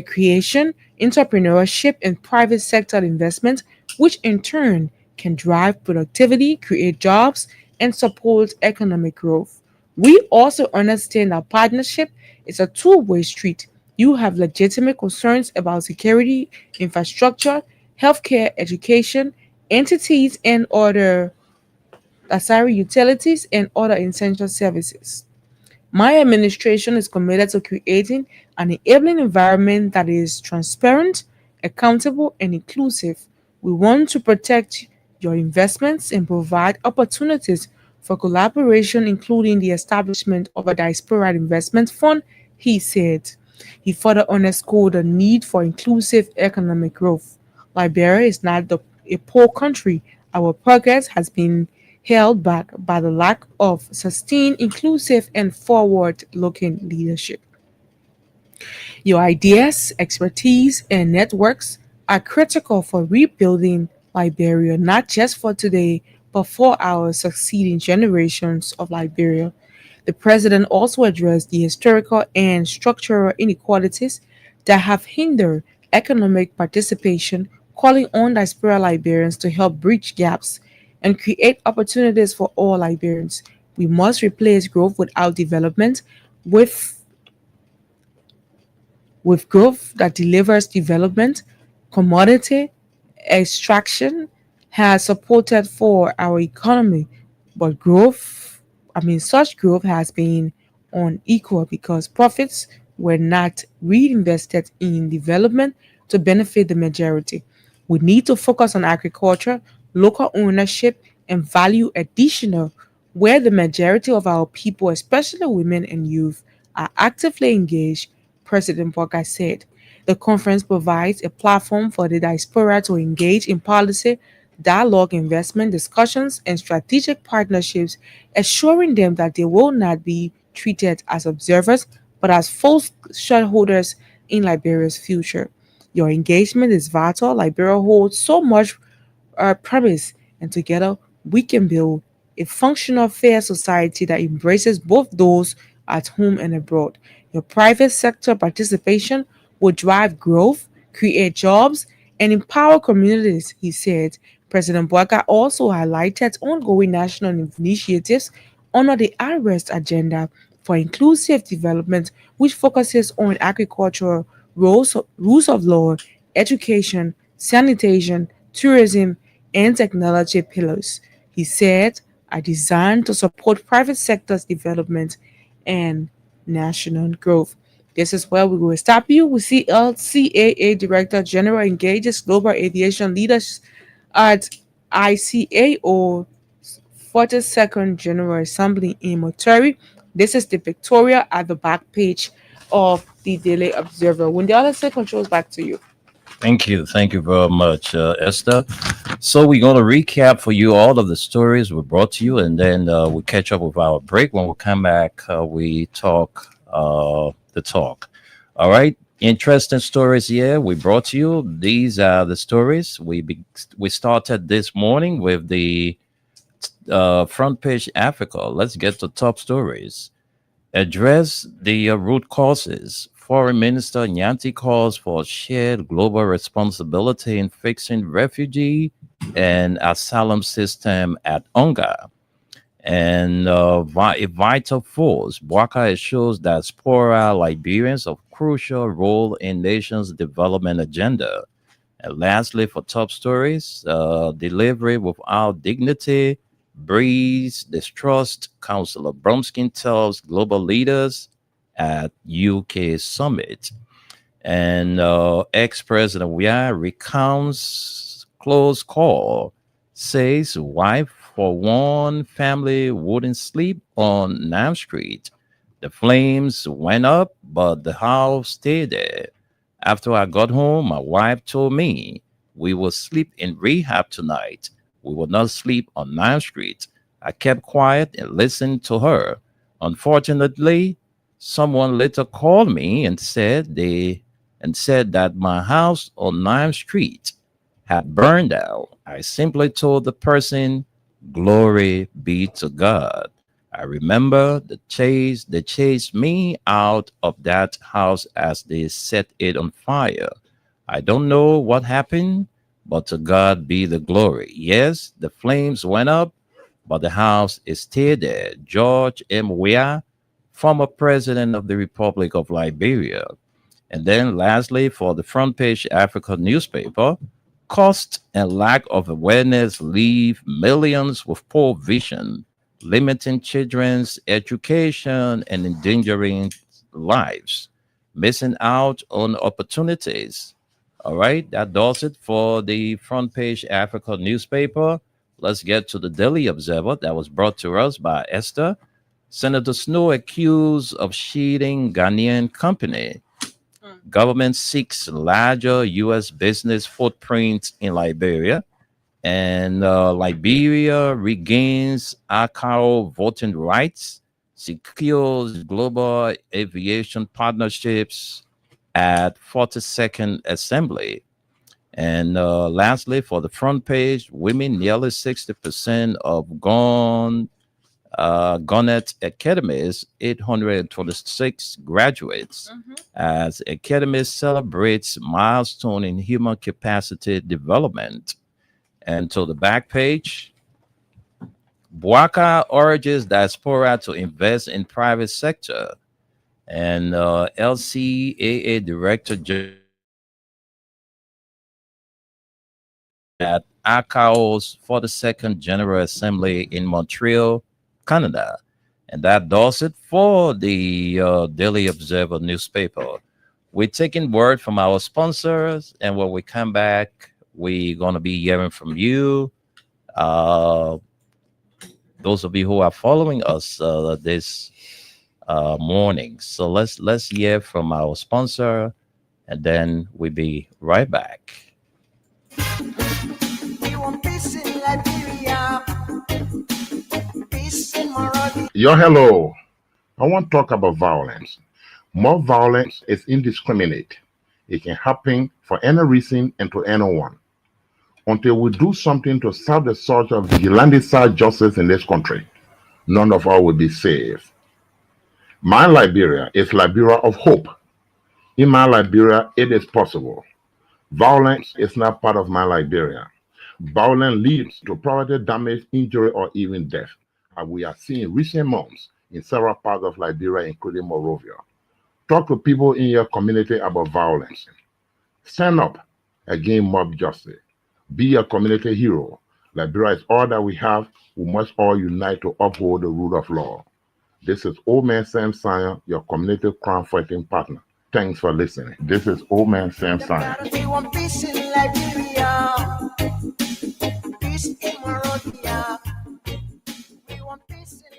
creation, entrepreneurship, and private sector investment, which in turn can drive productivity, create jobs, and support economic growth. We also understand that partnership is a two-way street. You have legitimate concerns about security, infrastructure, healthcare, education, entities, and other utilities and other essential services. My administration is committed to creating an enabling environment that is transparent, accountable, and inclusive. We want to protect your investments and provide opportunities for collaboration, including the establishment of a diaspora investment fund, he said. He further underscored the need for inclusive economic growth. Liberia is not a poor country. Our progress has been held back by the lack of sustained, inclusive, and forward looking leadership. Your ideas, expertise, and networks are critical for rebuilding Liberia, not just for today, but for our succeeding generations of Liberia. The president also addressed the historical and structural inequalities that have hindered economic participation, calling on diaspora Liberians to help bridge gaps and create opportunities for all Liberians. We must replace growth without development with growth that delivers development. Commodity extraction has supported for our economy, but such growth has been unequal because profits were not reinvested in development to benefit the majority. We need to focus on agriculture, local ownership, and value additional where the majority of our people, especially women and youth, are actively engaged, President Boga said. The conference provides a platform for the diaspora to engage in policy, dialogue, investment discussions, and strategic partnerships, assuring them that they will not be treated as observers but as full shareholders in Liberia's future. Your engagement is vital. Liberia holds so much promise, and together we can build a functional, fair society that embraces both those at home and abroad. Your private sector participation will drive growth, create jobs, and empower communities, he said. President Boaga also highlighted ongoing national initiatives under the Arrest agenda for inclusive development, which focuses on agriculture, rules of law, education, sanitation, tourism, and technology pillars. He said, are designed to support private sector's development and national growth. This is where we will stop you. We see LCAA Director General engages global aviation leaders at ICAO 42nd General Assembly in Moteri. This is the Victoria at the back page of the Daily Observer. When the other side controls, back to you. Thank you very much, Esther. So we're going to recap for you all of the stories we brought to you, and then we catch up with our break. When we come back, we talk the talk. All right, interesting stories here we brought to you. These are the stories we started this morning with the front page Africa. Let's get to top stories. Address the root causes. Foreign Minister Nyanti calls for shared global responsibility in fixing refugee and asylum system at UNGA. And a vital force. Bwaka assures diaspora Liberians of crucial role in nation's development agenda. And lastly, for top stories, delivery without dignity breeds distrust. Councillor Bromskin tells global leaders at UK summit. And ex-president Weah recounts close call, says wife for one family wouldn't sleep on Nam Street. The flames went up, but the house stayed there. After I got home, my wife told me we will sleep in rehab tonight. We will not sleep on 9th Street. I kept quiet and listened to her. Unfortunately, someone later called me and said that my house on 9th Street had burned down. I simply told the person, "Glory be to God." I remember they chased me out of that house as they set it on fire. I don't know what happened, but to God be the glory. Yes, the flames went up, but the house is still there. George M. Weah, former president of the Republic of Liberia. And then lastly, for the front page Africa newspaper, cost and lack of awareness leave millions with poor vision, limiting children's education and endangering lives, missing out on opportunities. All right, that does it for the front page Africa newspaper. Let's get to the Daily Observer that was brought to us by Esther. Senator Snow accused of cheating Ghanaian company. Government seeks larger U.S. business footprint in Liberia. And Liberia regains ICAO voting rights, secures global aviation partnerships at 42nd Assembly. And lastly, for the front page, women, nearly 60% of Gannett Academies, 826 graduates, as Academy celebrates milestone in human capacity development. And to the back page, Bwaka urges diaspora to invest in private sector. And LCAA Director at ICAO's 42nd General Assembly in Montreal, Canada. And that does it for the Daily Observer newspaper. We're taking word from our sponsors, and when we come back, we're going to be hearing from you. those of you who are following us this morning. So let's hear from our sponsor, and then we'll be right back. We want peace in Liberia, peace in Monrovia. Yo, hello. I want to talk about violence. More violence is indiscriminate. It can happen for any reason and to anyone. Until we do something to serve the search of vigilante justice in this country, none of us will be safe. My Liberia is Liberia of hope. In my Liberia, it is possible. Violence is not part of my Liberia. Violence leads to property damage, injury, or even death, as we are seeing in recent months in several parts of Liberia, including Monrovia. Talk to people in your community about violence. Stand up against mob justice. Be a community hero. Liberia is all that we have. We must all unite to uphold the rule of law. This is Old Man Sam Sion, your community crime fighting partner. Thanks for listening. This is Old Man Sam Sion. We want peace in Liberia, peace in Monrovia. We want peace in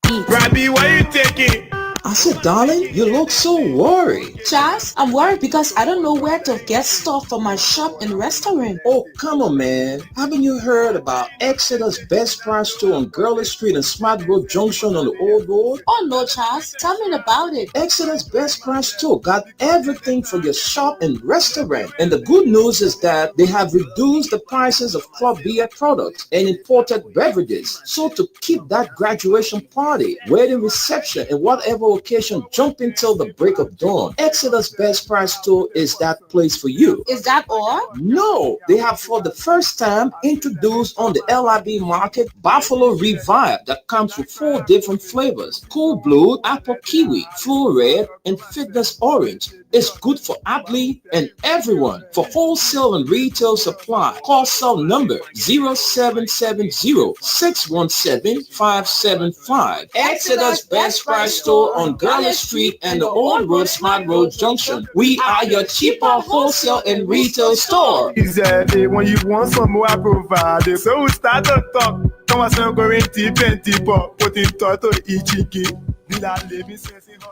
Liberia. Robbie, why you taking? I said, darling, you look so worried. Charles, I'm worried because I don't know where to get stuff for my shop and restaurant. Oh, come on, man. Haven't you heard about Exeter's Best Price Store on Gurley Street and Smart Road Junction on the Old Road? Oh no, Charles, tell me about it. Exeter's Best Price Store got everything for your shop and restaurant. And the good news is that they have reduced the prices of club beer products and imported beverages. So to keep that graduation party, wedding reception, and whatever occasion jumping till the break of dawn, Exeter's Best Price Store is that place for you. Is that all? No, they have for the first time introduced on the LIB market Buffalo Revive that comes with 4 different flavors: Cool Blue, Apple Kiwi, Flu Red, and Fitness Orange. It's good for athlete and everyone. For wholesale and retail supply, call cell number 0770-617-575. Exeter's Best Price Store on Gurley Street and the Old Road Smart Road Junction. We are your cheaper wholesale and retail store. Easy, when you want some more, I provide. So we start to talk. Come on, some going deep and deeper. Put in toto ichiki. Be that living sense in her.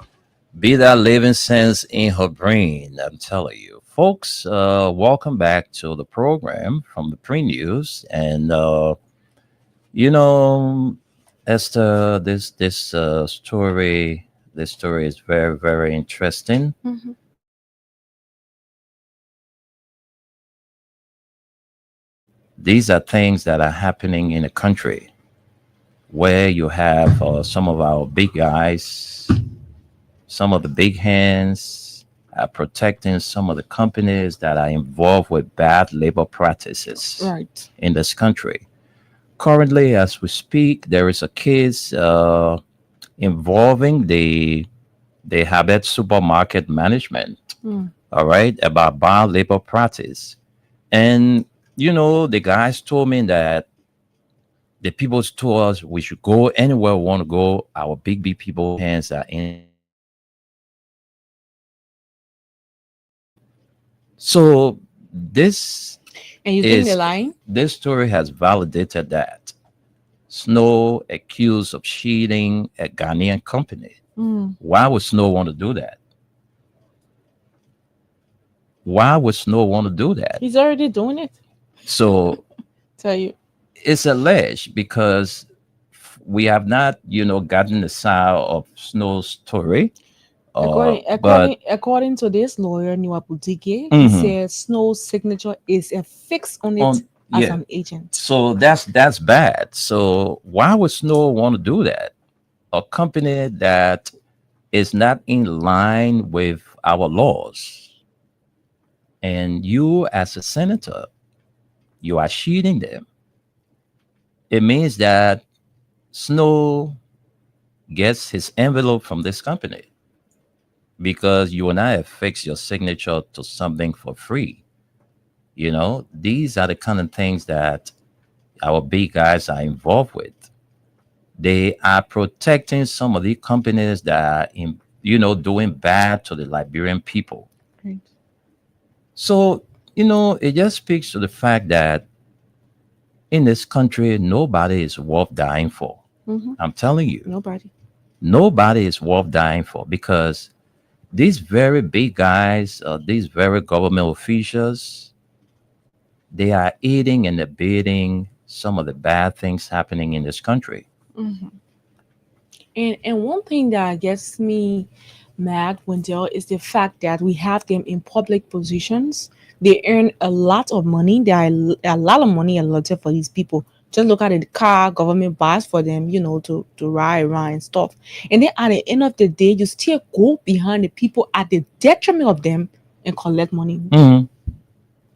Be that living sense in her brain, I'm telling you. Folks, welcome back to the program from the pre-news. And, Esther, this story is very, very interesting. Mhm. These are things that are happening in a country where you have some of our big guys, some of the big hands are protecting some of the companies that are involved with bad labor practices Right. in this country. Currently, as we speak, there is a case involving the Habit Supermarket Management, Mm. all right, about bad labor practice. And, the guys told me that the people told us we should go anywhere we want to go. Our big people hands are in. So this And you think they're is lying? this story has validated that Snow accused of cheating a Ghanaian company. Mm. Why would Snow want to do that? Why would Snow want to do that? He's already doing it. So Tell you. it's alleged because we have not, gotten the side of Snow's story. According to this lawyer, Niwa Boutique, he Mhm. says Snow's signature is a fix on it as yeah. an agent. So that's bad. So why would Snow want to do that? A company that is not in line with our laws, and you as a senator, you are cheating them. It means that Snow gets his envelope from this company because you and I have fixed your signature to something for free. These are the kind of things that our big guys are involved with. They are protecting some of the companies that are doing bad to the Liberian people. Right. So, it just speaks to the fact that in this country, nobody is worth dying for. I'm telling you, nobody is worth dying for, because these very big guys, these very government officials, they are aiding and abetting some of the bad things happening in this country. And one thing that gets me mad, Wendell, is the fact that we have them in public positions. They earn a lot of money. There are a lot of money allotted for these people. Just look at the car government buys for them, to ride around and stuff. And then at the end of the day, you still go behind the people at the detriment of them and collect money.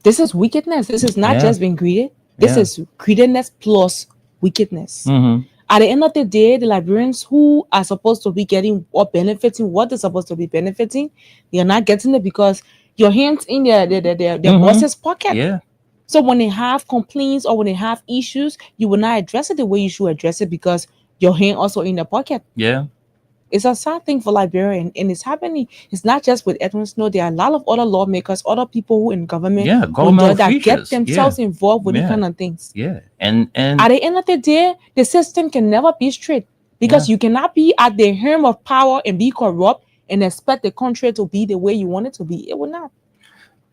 This is wickedness. This is not just being greedy. This is greediness plus wickedness. At the end of the day, the Liberians who are supposed to be getting or benefiting what they're supposed to be benefiting, they are not getting it because your hands in their boss's pocket. Yeah. So when they have complaints or when they have issues, you will not address it the way you should address it because your hand also in their pocket. Yeah. It's a sad thing for Liberia, and it's happening. It's not just with Edwin Snow. There are a lot of other lawmakers, other people who in government, that get themselves involved with these kind of things. Yeah. And at the end of the day, the system can never be straight because you cannot be at the helm of power and be corrupt and expect the country to be the way you want it to be. It will not.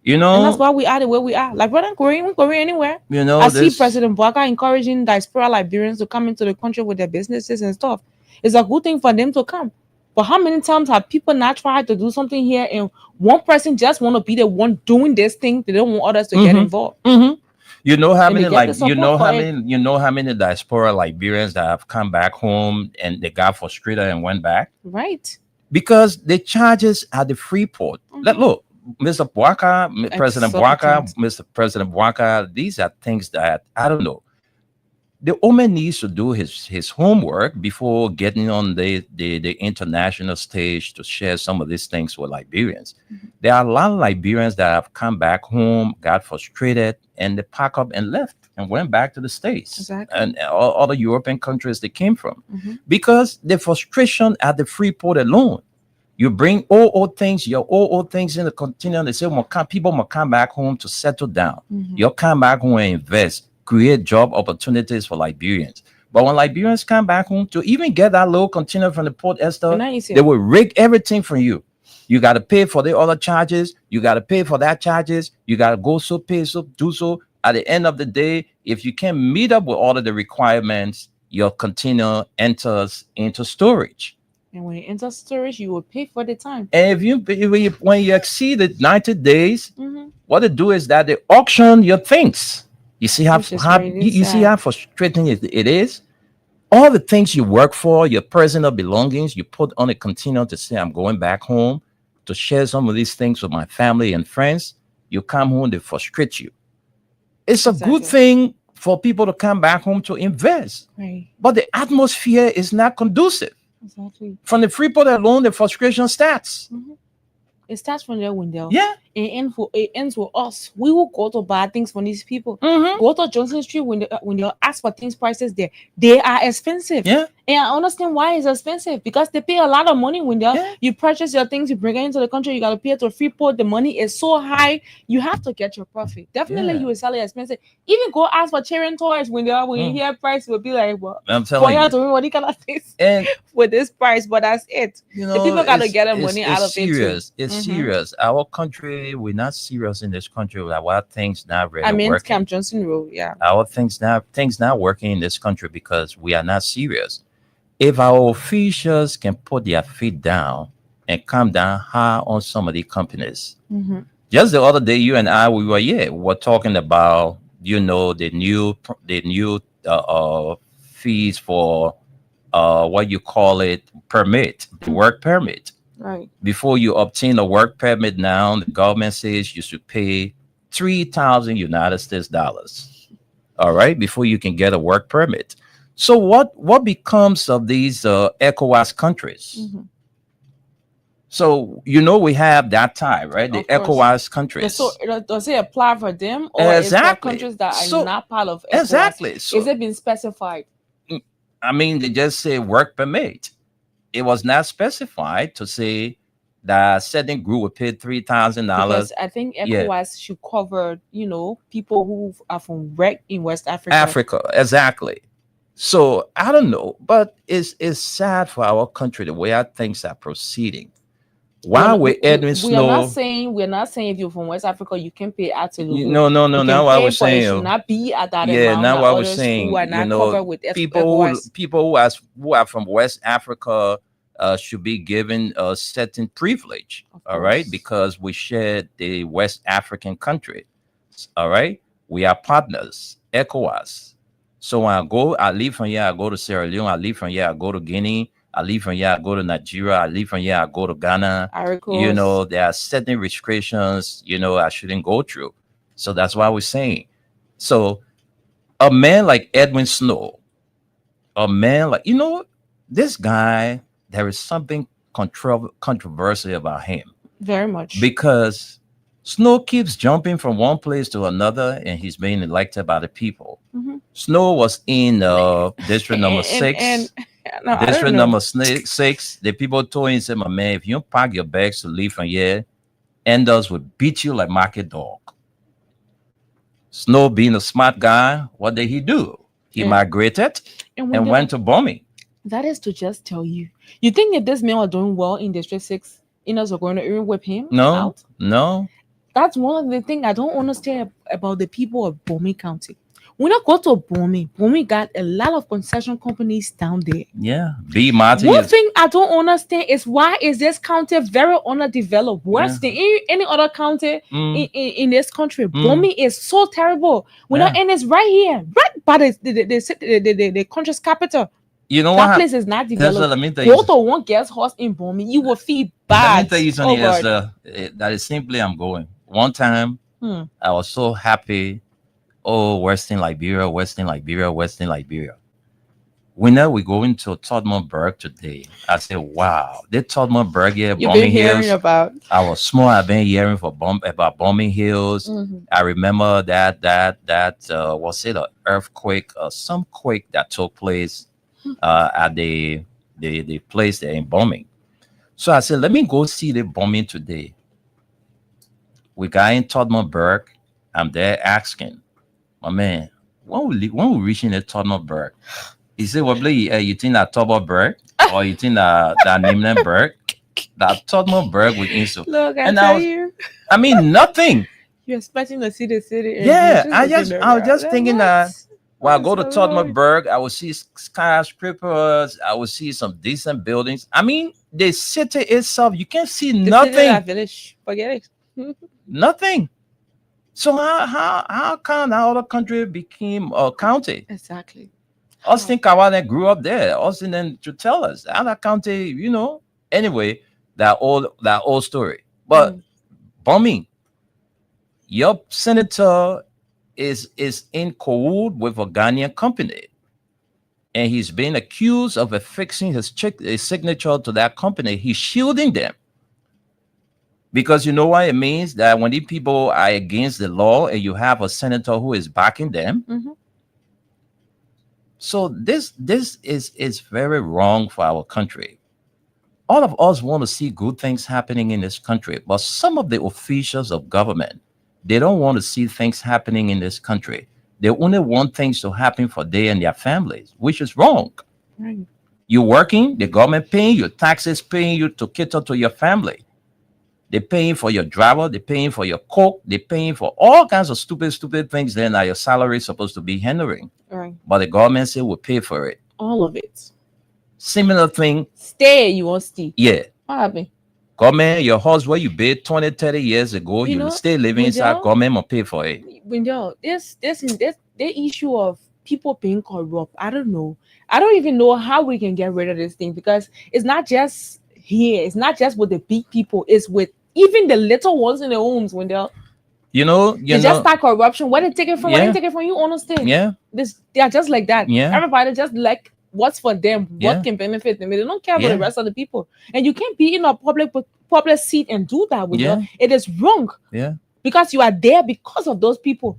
And that's why we are the way we are. Like, we're not going anywhere. I see President Bouaka encouraging diaspora Liberians to come into the country with their businesses and stuff. It's a good thing for them to come. But how many times have people not tried to do something here and one person just want to be the one doing this thing? They don't want others to get involved. You know how many how many diaspora Liberians that have come back home and they got frustrated and went back? Right. Because the charges at the Freeport. Look, Mr. Bouaka, President Bouaka, these are things that I don't know. The Omen needs to do his homework before getting on the international stage to share some of these things with Liberians. There are a lot of Liberians that have come back home, got frustrated, and they pack up and left and went back to the States and all other European countries they came from. Because the frustration at the Freeport alone, you bring old things in the continent. They say, people must come back home to settle down. You'll come back home and invest, create job opportunities for Liberians. But when Liberians come back home to even get that little container from the port, Esther, they will rig everything from you. You got to pay for the other charges. You got to pay for that charges. You got to go do so. At the end of the day, if you can't meet up with all of the requirements, your container enters into storage. And when it enters storage, you will pay for the time. And when you exceed the 90 days, what they do is that they auction your things. You see how frustrating it is? All the things you work for, your personal belongings, you put on a container to say, I'm going back home to share some of these things with my family and friends. You come home, they frustrate you. It's a good thing for people to come back home to invest. Right. But the atmosphere is not conducive. Exactly. From the Freeport alone, the frustration starts. It starts from their window. Yeah. It ends with us. We will go to buy things from these people. Go to Johnson Street when they ask for things prices there. They are expensive. Yeah. And I understand why it's expensive because they pay a lot of money when you purchase your things, you bring it into the country, you got to pay to Freeport. The money is so high, you have to get your profit. Definitely, you will sell it expensive. Even go ask for Cheering toys when you hear price, will be like, well, I'm telling you. To me, what kind of things and with this price, but that's it. The people got to get their money out of serious. it. It's serious. Our country, we're not serious in this country. Our things not really working. Camp Johnson Road, Our things not working in this country because we are not serious. If our officials can put their feet down and come down high on some of the companies. Just the other day, you and I, we were talking about, the new fees for what you call it, permit, the work permit. Right. Before you obtain a work permit now, the government says you should pay 3,000 United States dollars. All right, before you can get a work permit. So what becomes of these ECOWAS countries? So we have that tie, right? The ECOWAS countries. So does it apply for them or is it for countries that are not part of ECOWAS? Exactly. So, is it been specified? I mean, they just say work permit. It was not specified to say that certain group will pay $3,000. Because I think Yeah. ECOWAS should cover, people who are from wreck in West Africa. Africa, exactly. So I don't know, but it's sad for our country the way our things are proceeding. Why with Edwin We are not Snow? saying if you're from West Africa, you can pay absolutely. No. Now what I was It saying, should not be at that yeah. amount. Now that what I was others saying, who are not covered with ECOWAS. people who are from West Africa should be given a certain privilege. All right, course. because we share the West African country. All right, we are partners. ECOWAS. So when I leave from here, I go to Sierra Leone. I leave from here, I go to Guinea. I leave from here, I go to Nigeria. I leave from here, I go to Ghana. Ivory Coast. There are certain restrictions, I shouldn't go through. So that's why we're saying. So a man like Edwin Snow, a man like, this guy, there is something controversial about him. Very much. Because Snow keeps jumping from one place to another and he's being elected by the people. Mm-hmm. Snow was in district number 6. District number 6, the people told him, said, my man, if you don't pack your bags to leave from here, Enders will beat you like market dog. Snow, being a smart guy, what did he do? He migrated and went to bombing. That is to just tell you. You think if this man was doing well in District 6, Enders are going to even whip him out? No. That's one of the things I don't understand about the people of Bomi County. When I go to Bomi got a lot of concession companies down there. Yeah. B. Martin. One thing I don't understand is why is this county very underdeveloped, worse than any other county in this country. Bomi is so terrible. And it's right here, right by the country's capital. You know that what? Place is not developed. Let me tell you. Go to one guest house in Bomi, you will feel bad. Let me tell you something that is simply I'm going. One time, I was so happy. Oh, Western Liberia. Whenever we go into Todmorburg today, I said, wow, they Todmorburg here, You've Bombing been hearing Hills. About. I was small, I've been hearing about Bombing Hills. I remember that was it an earthquake or some quake that took place at the place there in bombing. So I said, let me go see the bombing today. We got in Todmorburg. I'm there asking, my man, when we reaching the Todmorburg? He said, well, you think that Todmorburg or you think that Nimlenburg? That Todmorburg we in so. Look, I mean, nothing. You're expecting to see the city. Yeah, I was just thinking that. Well, I go to Todmorburg, I will see skyscrapers, I will see some decent buildings. I mean, the city itself, you can't see nothing. Village. Forget it. Nothing. So how come our other country became a county? Exactly. Austin Kawane grew up there. Austin then to tell us other county, Anyway, that old story. But bombing, your senator is in cahoots with a Ghanaian company, and he's being accused of affixing his signature to that company. He's shielding them. Because you know what it means? That when these people are against the law and you have a senator who is backing them. So this is very wrong for our country. All of us want to see good things happening in this country, but some of the officials of government, they don't want to see things happening in this country. They only want things to happen for they and their families, which is wrong. Right. You're working, the government paying you, taxes paying you to cater to your family. They're paying for your driver. They're paying for your cook. They're paying for all kinds of stupid things. Then that your salary is supposed to be handling. Right. But the government say we'll pay for it. All of it. Similar thing. Stay, you won't stay. Yeah. What happened? Government, your house where you built 20, 30 years ago, you stay living inside, government will pay for it. The issue of people being corrupt, I don't know. I don't even know how we can get rid of this thing, because it's not just here. It's not just with the big people. It's with even the little ones in the homes when they're just that corruption. Where they take it from? Where they take it from? You understand? Yeah. They are just like that. Yeah. Everybody just like what's for them, what can benefit them. They don't care about the rest of the people. And you can't be in a public seat and do that with them. It is wrong. Yeah. Because you are there because of those people.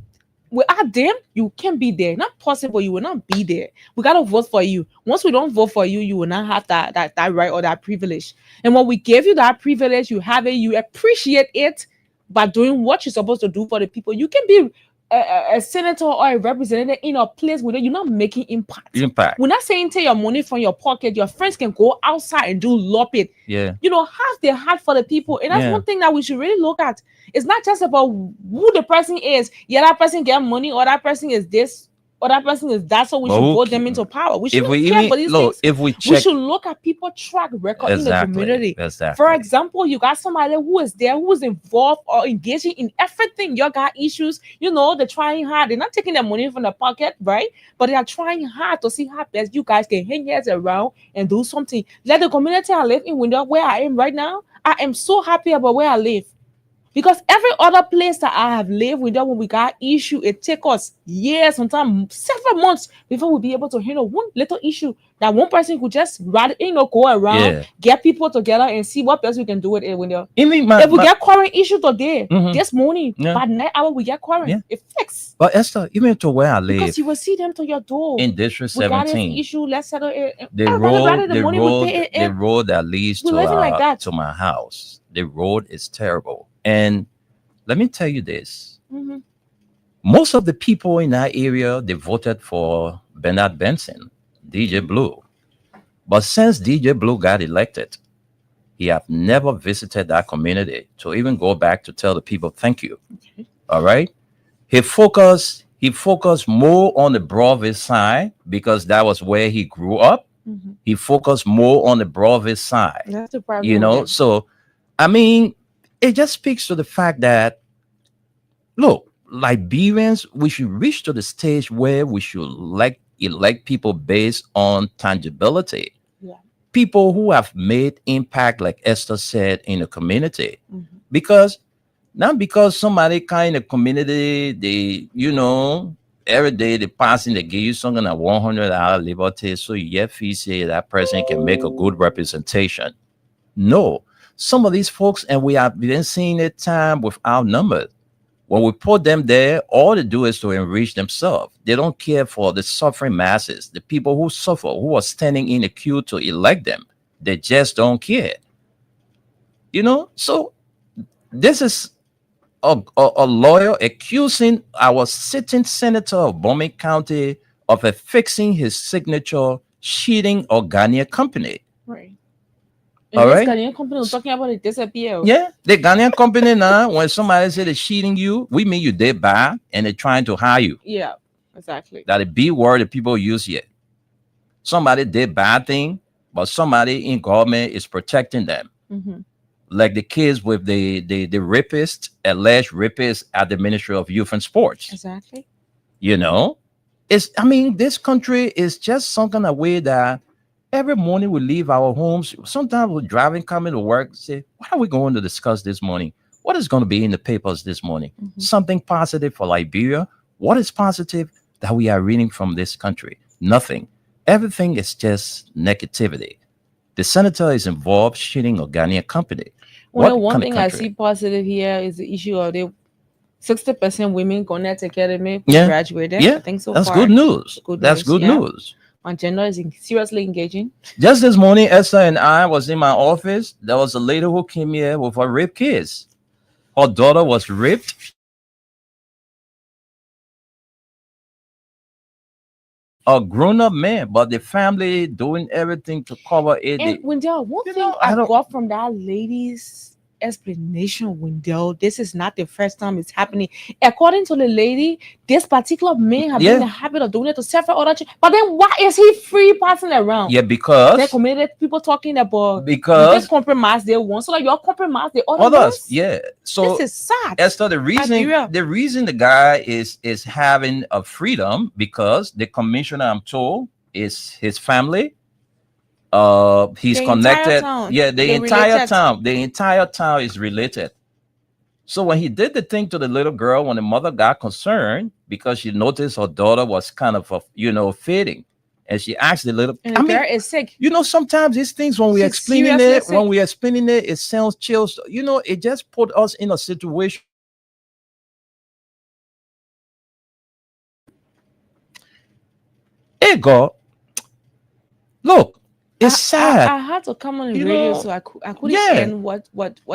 Without them, you can't be there. Not possible. You will not be there. We gotta vote for you. Once we don't vote for you, you will not have that right or that privilege. And when we give you that privilege, you have it. You appreciate it by doing what you're supposed to do for the people. You can be a senator or a representative in a place where you're not making impact. We're not saying take your money from your pocket. Your friends can go outside and do lop it. Yeah. You know, have their heart for the people. And that's Yeah. one thing that we should really look at. It's not just about who the person is. Yeah, that person get money, or that person is this, or that person is that. So we But should who vote ca- them into power. We If shouldn't we care even for these look, things. if we We check should look at people track record in the exactly, community. exactly. For example, you got somebody who is there, who is involved or engaging in everything. You got issues, you know, they're trying hard. They're not taking their money from the pocket, right? But they are trying hard to see how best you guys can hang heads around and do something. Like the community I live in, Window, where I am right now, I am so happy about where I live. Because every other place that I have lived with them, when we got issue, it take us years, sometimes several months before we be able to handle one little issue that one person could just rather, go around, Yeah. get people together and see what else we can do with it. When they're Even if we get current issue today, Mhm. this morning, Yeah. by night hour we get current, Yeah. it fixed. but Esther, even to where I live Because you will see them to your door. in District We got this 17, issue, let's settle it. the Everybody rather road, the the money we road, pay it the in. road that leads We living like that. to my house, the road is terrible. And let me tell you this: Mhm. most of the people in that area, they voted for Bernard Benson, DJ Blue. But since DJ Blue got elected, he have never visited that community to even go back to tell the people thank you. Okay. All right. He focused more on the Broadview side because that was where he grew up. Mhm. He focused more on the Broadview side. That's the problem. You with know, them. so I mean, it just speaks to the fact that look, Liberians, we should reach to the stage where we should elect people based on tangibility. Yeah. People who have made impact, like Esther said, in the community. Mhm. Because not because somebody kind of community, they, every day they passing, they give you something at $100 liberty, so you get fee say that person can make a good representation. No, some of these folks, and we have been seeing it time without numbers. When we put them there, all they do is to enrich themselves. They don't care for the suffering masses, the people who suffer, who are standing in the queue to elect them. They just don't care. So this is a lawyer accusing our sitting senator of Bowman County of affixing his signature, cheating Organic company. Right. All And this right. Ghanaian company was talking about it disappear. Yeah, the Ghanaian company now, when somebody say they're cheating you, we mean you did bad and they're trying to hire you. Yeah, exactly. That a B word that people use here. Somebody did bad thing, but somebody in government is protecting them. Mm-hmm. Like the kids with the alleged rapists at the Ministry of Youth and Sports. Exactly. This country is just something away that every morning we leave our homes. Sometimes we're driving, coming to work, say, what are we going to discuss this morning? What is going to be in the papers this morning? Mhm. Something positive for Liberia. What is positive that we are reading from this country? Nothing. Everything is just negativity. The senator is involved shooting Organic company. Well, What one kind of thing I country? see positive here is the issue of the 60% women Connect Academy Yeah. graduated. Yeah, I think so That's far. good news. Good That's news, good yeah. news. My gender is seriously engaging. Just this morning, Esther and I was in my office. There was a lady who came here with her raped kids. Her daughter was raped. A grown-up man, but the family doing everything to cover it. And Wendell, one You thing know, I I don't- got from that lady's explanation, Wendell, this is not the first time it's happening. According to the lady, this particular man have been in Yeah. the habit of doing it to several other children. But then why is he free passing around? Yeah, They because committed people talking about you just compromise their one, so like you're compromise the other others. ones? Yeah. So This is sad. Esther, the Liberia. reason the guy is having a freedom because the commissioner, I'm told, is his family. He's The entire connected. town. Yeah, the They entire related. town. The entire town is related. So when he did the thing to the little girl, when the mother got concerned because she noticed her daughter was kind of, fading, and she asked the little. And the girl is sick. Sometimes these things when we're She's explaining seriously sick. it sounds chills. It just put us in a situation Hey, God, look, it's sad. I had to come on the You radio, know, so I couldn't yeah. end what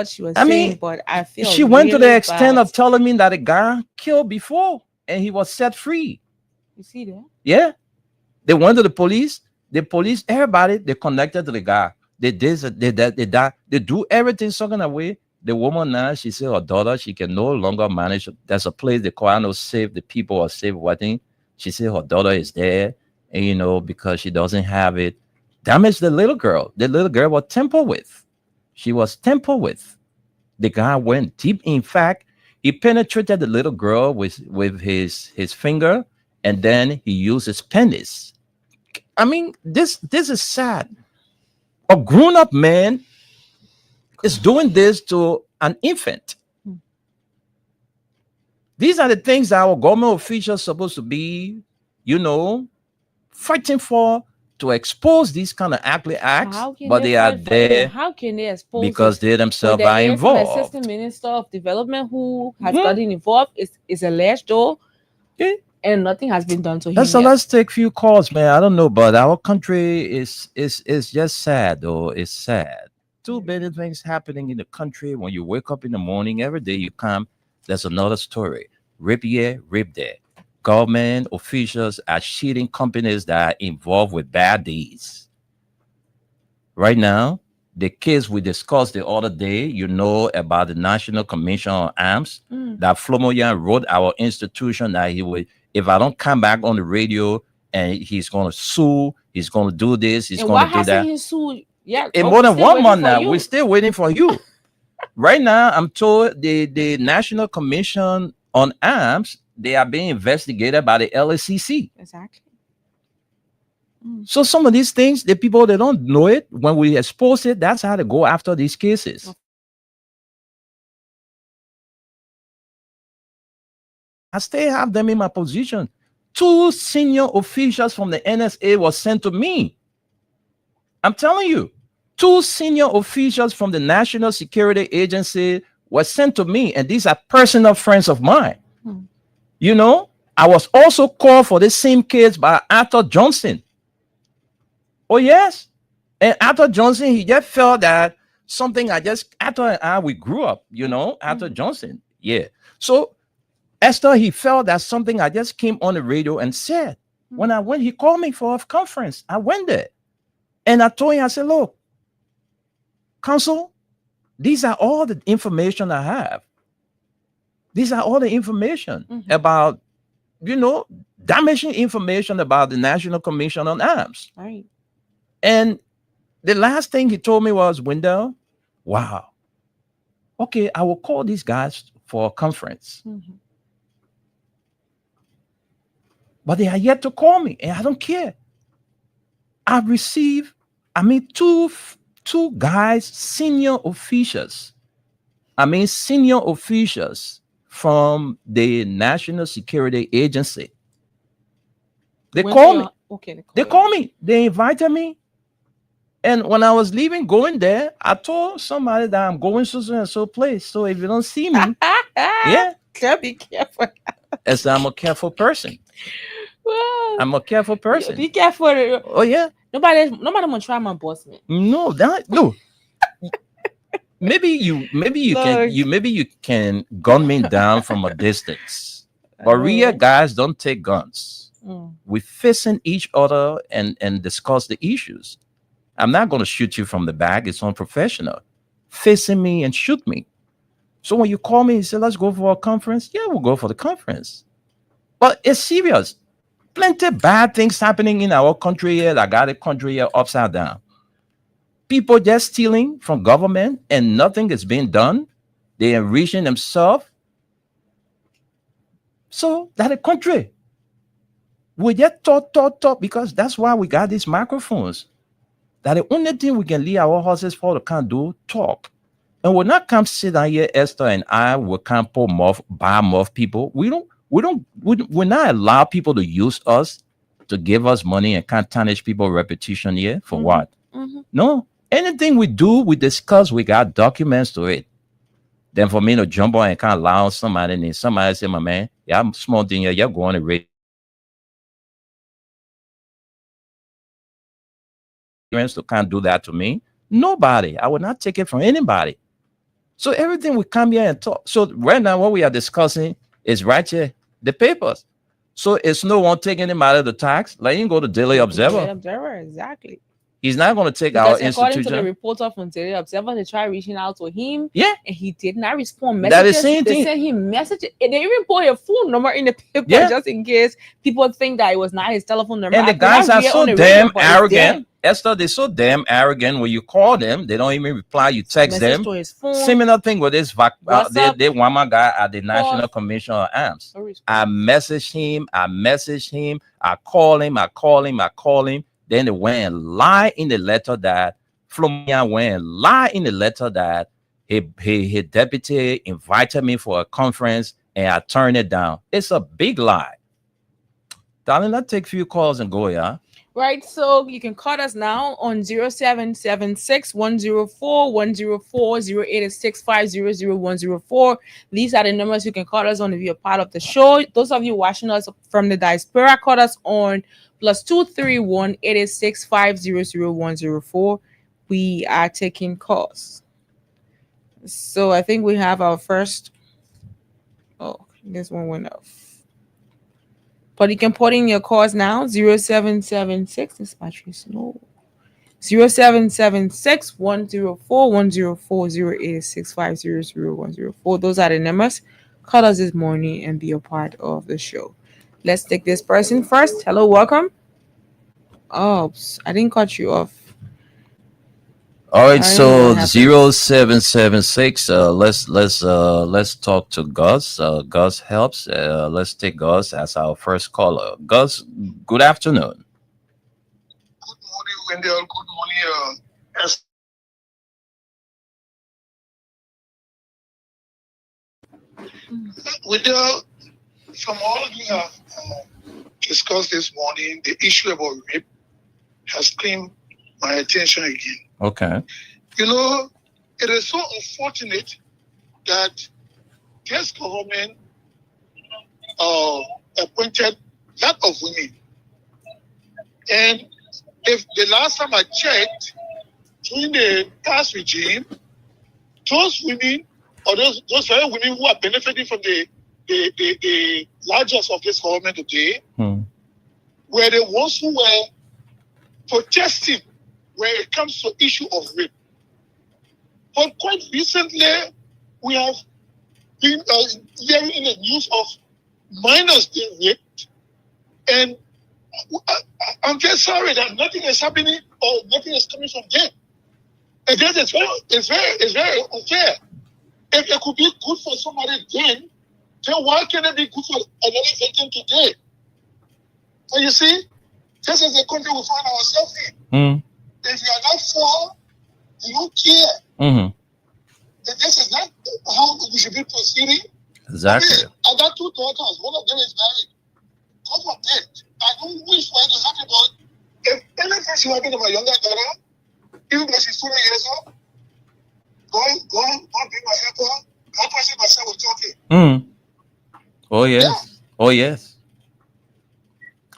she was I saying, mean, but I feel she went to the really extent bad. of telling me that a guy killed before and he was set free. You see that? Yeah. They went to the police. The police, everybody, they connected to the guy. They did that, they that, they do everything some kind of way. The woman now, she said her daughter, she can no longer manage. There's a place they call, I know, Save the People or Save Wedding. She said her daughter is there, and because she doesn't have it, damaged the little girl. The little girl was tampered with. She was tampered with. The guy went deep. In fact, he penetrated the little girl with his finger, and then he used his penis. I mean, this is sad. A grown-up man is doing this to an infant. These are the things that our government officials are supposed to be, fighting for, to expose these kind of ugly acts, but they are there How can they expose because it? they themselves But are there is an involved. assistant minister of development who has gotten involved. Is alleged though, and nothing has been done to him. So yet. let's take a few calls, man. I don't know, but our country is just sad, though. It's sad. Too many things happening in the country. When you wake up in the morning, every day you come, there's another story. Rip here, rip there. Government officials are cheating companies that are involved with bad deeds. Right now, the case we discussed the other day, about the National Commission on Arms, that Flomoyan wrote our institution that he would, if I don't come back on the radio, and he's going to sue, he's going to do this, he's going to do that. He sued? Yeah, In more than 1 month now, we're still waiting for you. Right now, I'm told the National Commission on Arms, they are being investigated by the LACC. Exactly. So some of these things, the people, they don't know it. When we expose it, that's how they go after these cases. I still have them in my position. 2 senior officials from the NSA were sent to me. I'm telling you, 2 senior officials from the National Security Agency were sent to me, and these are personal friends of mine. I was also called for the same case by Arthur Johnson. Oh, yes. And Arthur Johnson, he just felt that something Arthur and I, we grew up, Arthur Johnson. Yeah. So Esther, he felt that something I just came on the radio and said. When I went, he called me for a conference. I went there. And I told him, I said, look, counsel, these are all the information I have. These are all the information about, damaging information about the National Commission on Arms. Right. And the last thing he told me was, Wendell, wow. Okay, I will call these guys for a conference. But they are yet to call me, and I don't care. I've received, two guys, senior officials from the National Security Agency. They call me. Okay. They call me. They invited me. And when I was leaving, going there, I told somebody that I'm going so and so place. So if you don't see me, yeah, Be careful. as I'm a careful person. Well, I'm a careful person. Be careful. Oh yeah. Nobody gonna try my boss, man. No. Maybe you can gun me down from a distance. But real guys don't take guns. We're facing each other and discuss the issues. I'm not going to shoot you from the back. It's unprofessional. Facing me and shoot me. So when you call me and say, let's go for a conference, yeah, we'll go for the conference. But it's serious. Plenty bad things happening in our country here that got the country here upside down. People just stealing from government and nothing is being done. They're enriching themselves. So that the country. We just talk, because that's why we got these microphones. That the only thing we can leave our horses for to can't do, talk. And we're not come sit down here, Esther and I, we can't pull buy more people. We're not allow people to use us to give us money and can't tarnish people's reputation here for what? No. Anything we do, we discuss, we got documents to it. Then for me to jump on and can't allow somebody and somebody say, my man, yeah, I'm small thing here, you're going to rate parents to can't do that to me. Nobody. I would not take it from anybody. So everything we come here and talk. So right now, what we are discussing is right here, the papers. So it's no one taking him out of the tax. Like you can go to Daily Observer. Daily Observer, exactly. He's not going to take Because our according institution. to the reporter from Daily Observer, they tried reaching out to him. Yeah. And he did not respond. That is Messages, same they thing. sent him messages. And they even put a phone number in the paper Yeah. just in case people think that it was not his telephone number. And the I could guys not are hear so on the radio, damn but it's arrogant. Esther, they're so damn arrogant. When you call them, they don't even reply. You text Message them. to his phone. Similar thing with this WhatsApp. they Wama guy at the National Call. Commission of Arms. No response. I message him. I call him. Then they went and lie in the letter that Flomia went and lie in the letter that his deputy invited me for a conference and I turned it down. It's a big lie. Darling, let's take a few calls and go, yeah. Right, so you can call us now on 0776 104 104 086 500 104. These are the numbers you can call us on if you're part of the show. Those of you watching us from the diaspora, call us on +231 886 500 104. We are taking calls. So I think we have our first. Oh, this one went off. But you can put in your calls now, 0776. This battery is slow. 0776 104 104 086 500 104. Those are the numbers. Call us this morning and be a part of the show. Let's take this person first. Hello, welcome. Oh, I didn't cut you off. All right, I don't know so what happened. 0776. Let's talk to Gus. Gus helps. Let's take Gus as our first caller. Gus, good afternoon. Good morning, Wendell. Good morning, Esther. Wendell, from all you have discussed this morning, the issue about rape has claimed my attention again. Okay. You know, it is so unfortunate that this government appointed a lot of women. And if the last time I checked, during the past regime, those women, or those very women who are benefiting from the largest of this government today, were the ones who were protesting when it comes to issue of rape. But quite recently, we have been hearing in the news of minors being raped, and I'm just sorry that nothing is happening or nothing is coming from them. And then it's very unfair. If it could be good for somebody then why can't it be good for another victim today? So you see, this is the country we find ourselves in. If you are not for, you don't care. Mm-hmm. And this is not how we should be proceeding. Exactly. I got two daughters. One of them is married. God forbid. I don't wish for it to happen, but if anything should happen to my younger daughter, even though she's 20 years old, go bring my helper. How person myself was talking. Oh yes. Yeah. Oh yes.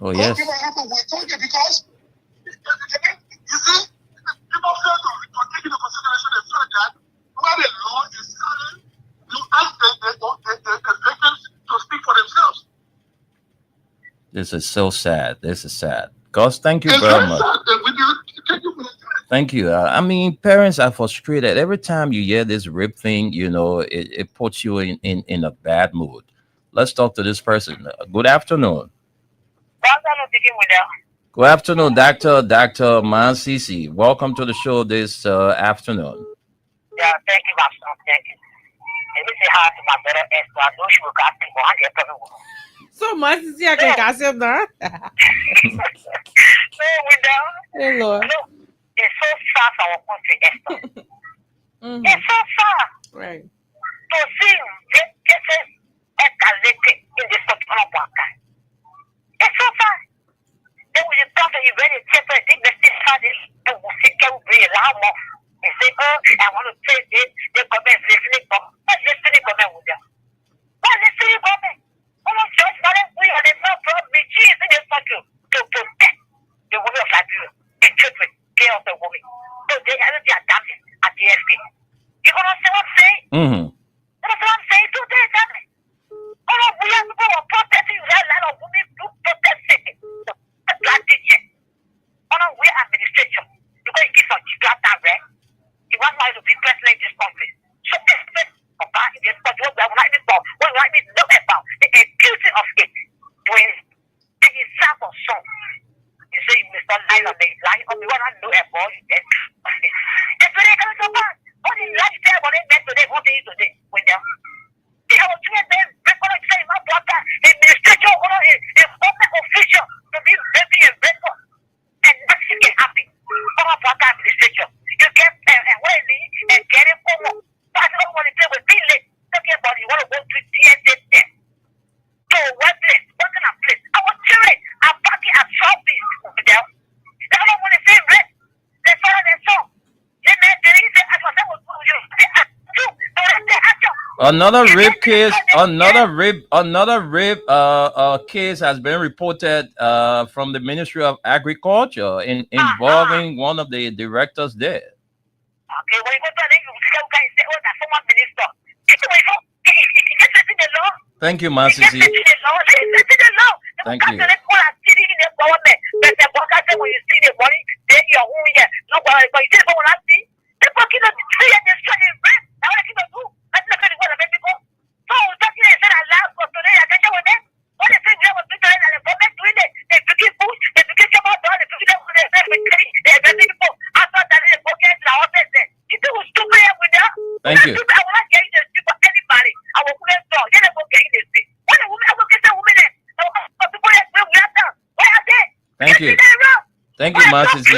Oh Go yes. bring my helper. We're talking because you see, people fail to take into consideration the fact that where the law is silent, you ask the victims to speak for themselves. This is so sad. This is sad. Gus, thank you It's very very much. sad that we do. Thank you for the time. Thank you. I mean, parents are frustrated. Every time you hear this rape thing, you know, it puts you in a bad mood. Let's talk to this person. Good afternoon. Good afternoon, Dr. Mansisi. Welcome to the show this afternoon. Yeah, thank you, Master. Thank you. Let me say hi to my brother Esther. I know she will got me more. I get everyone. So much to see I can gossip now. So, Wendell, Hey, Lord. look, it's so far from our country, Esther. Mhm. It's so far Right. to see rape cases escalated in this country. It's so far. Then when you talk to you very careful, I think the state party will see can be allowed more. They say, oh, I want to say this. They come and listening from. What listening from with them? What listening from? Almost just for them, we are the no problem. We choose in this country to protect the women of Liberia, the children, girls, Another rape case, another rape case has been reported from the Ministry of Agriculture involving one of the directors there. Okay, when you go to the guy say, oh, that's former minister. It's the law. Thank you, Masisi. It's the law. Thank you. When you see the money, then you're who you no, but you say, oh, let's see. The fucking tree and the sun is red. I want to keep a book. That's not going to go to people. So, that's what I said. I laughed for today. I catch up with them. What if they were doing and the government doing it? They took it, they took it, come out, they took it, they people. I thought that they forget the office there. If it was stupid with that, Thank you. I will not get in the street for anybody. I will put it down. Then I will get in the street. When a woman, I will get a woman there. Where are they? Thank you. Thank you, Masisi.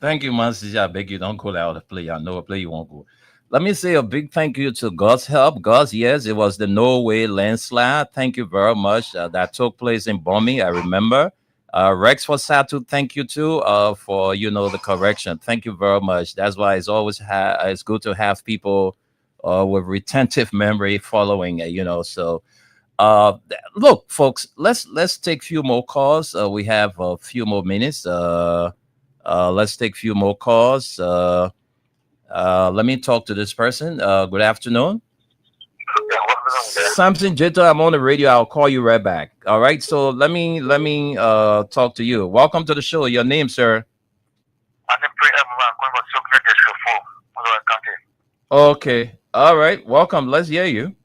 Thank you, Masisi. I beg you, don't call out a play. I know a play you won't go. Let me say a big thank you to God's Help. God's, yes, it was the Norway landslide. Thank you very much. That took place in Bomi, I remember. Rex Fossatu, thank you too for, the correction. Thank you very much. That's why it's always it's good to have people with retentive memory following, So, look, folks, let's take a few more calls. We have a few more minutes. Let's take a few more calls. Let me talk to this person. Good afternoon. Samson Jito, I'm on the radio. I'll call you right back. All right. So let me talk to you. Welcome to the show. Your name, sir? Okay. All right. Welcome. Let's hear you.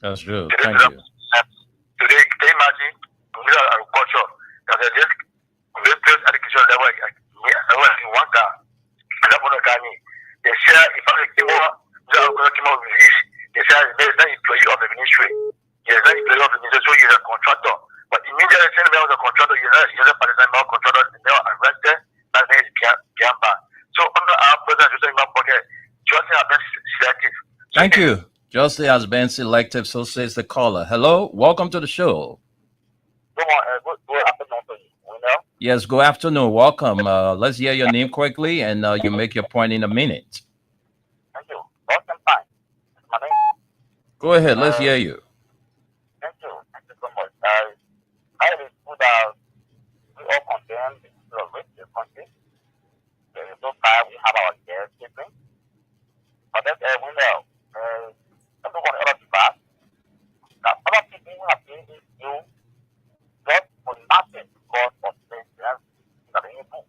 That's true. Thank you. Today, can you imagine? Without agriculture, that they just education level in one car. They share if I came over, they share there is no employee of the ministry. There is no employee of the ministry, so he is a contractor. But immediately send me as a contractor, he is a partisan contractor, they are arrested, that's the Gamba. So under our president, just have been selective. Thank you. Justin has been selective, so says the caller. Hello, welcome to the show. Good afternoon to you. Yes, good afternoon. Welcome. Let's hear your name quickly, and you make your point in a minute. Thank you. Welcome back. My name. Go ahead. Let's hear you. Thank you. Thank you so much. I will put out. We all condemn the issue of rape in the country. So far, we have our guest speaking. But then we know. Everyone else is bad. Now, other people who have been in you just for nothing because of things that they do.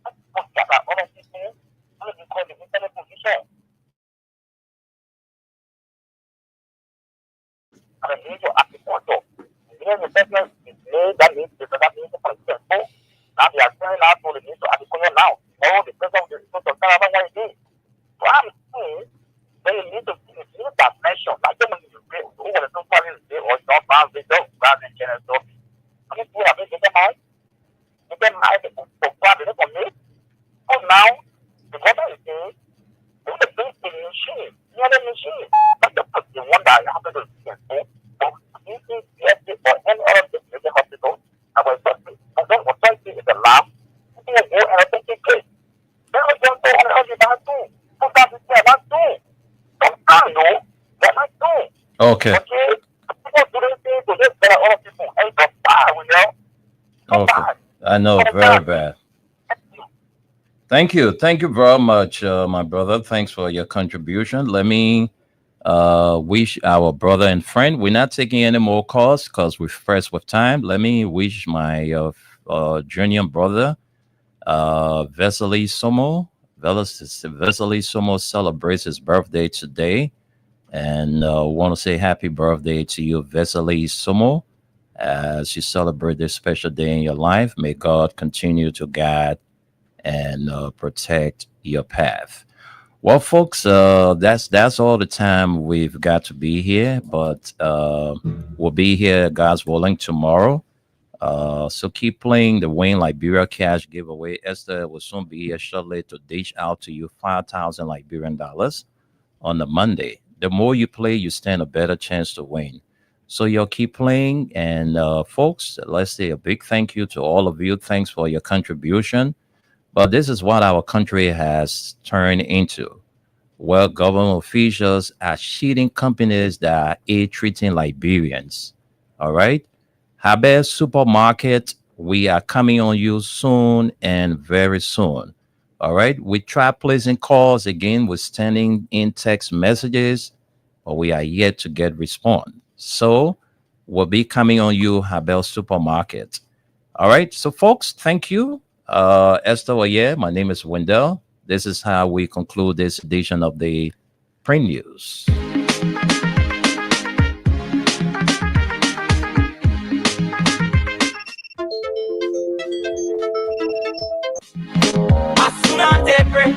Forget that other people who because of the internet position. And the need to agriculture. The business is made that means the minister for example. Now they are saying out for the minister of agriculture now. Oh, the president of the minister of Canada, what it is. So I'm saying, they need to that mention. Like them who were the two parties or not found they don't grab and general stuff. I mean, we have been in the mind. In the mind for grabbing it for me. So now, the government is saying, we have been in the machine. You know the machine. But the one that I have to do is so if you see or any other thing in the hospital, I was talking, and then was talking in the lab, you will go and I think it's good. Then we don't go and help you back too. So that's the thing I want to do. Okay. Okay. I know, very bad. Thank you. Thank you very much, my brother. Thanks for your contribution. Let me wish our brother and friend. We're not taking any more calls because we're pressed with time. Let me wish my junior brother, Vesely Somo. Vesely Somo celebrates his birthday today. And want to say happy birthday to you, Vesely Somo, as you celebrate this special day in your life. May God continue to guide and protect your path. Well, folks, that's all the time we've got to be here, but we'll be here, God's willing, tomorrow. So keep playing the Wayne Liberia Cash giveaway. Esther will soon be here shortly to dish out to you 5,000 Liberian dollars on the Monday. The more you play, you stand a better chance to win. So you'll keep playing, and folks, let's say a big thank you to all of you. Thanks for your contribution. But this is what our country has turned into. Well, government officials are cheating companies that are treating Liberians. All right. Habe Supermarket, we are coming on you soon and very soon. All right. We try placing calls again. We're sending in text messages, but we are yet to get response. So we'll be coming on you, Habel Supermarket. All right. So, folks, thank you. Esther Oye, my name is Wendell. This is how we conclude this edition of the Print News. As soon as they pray,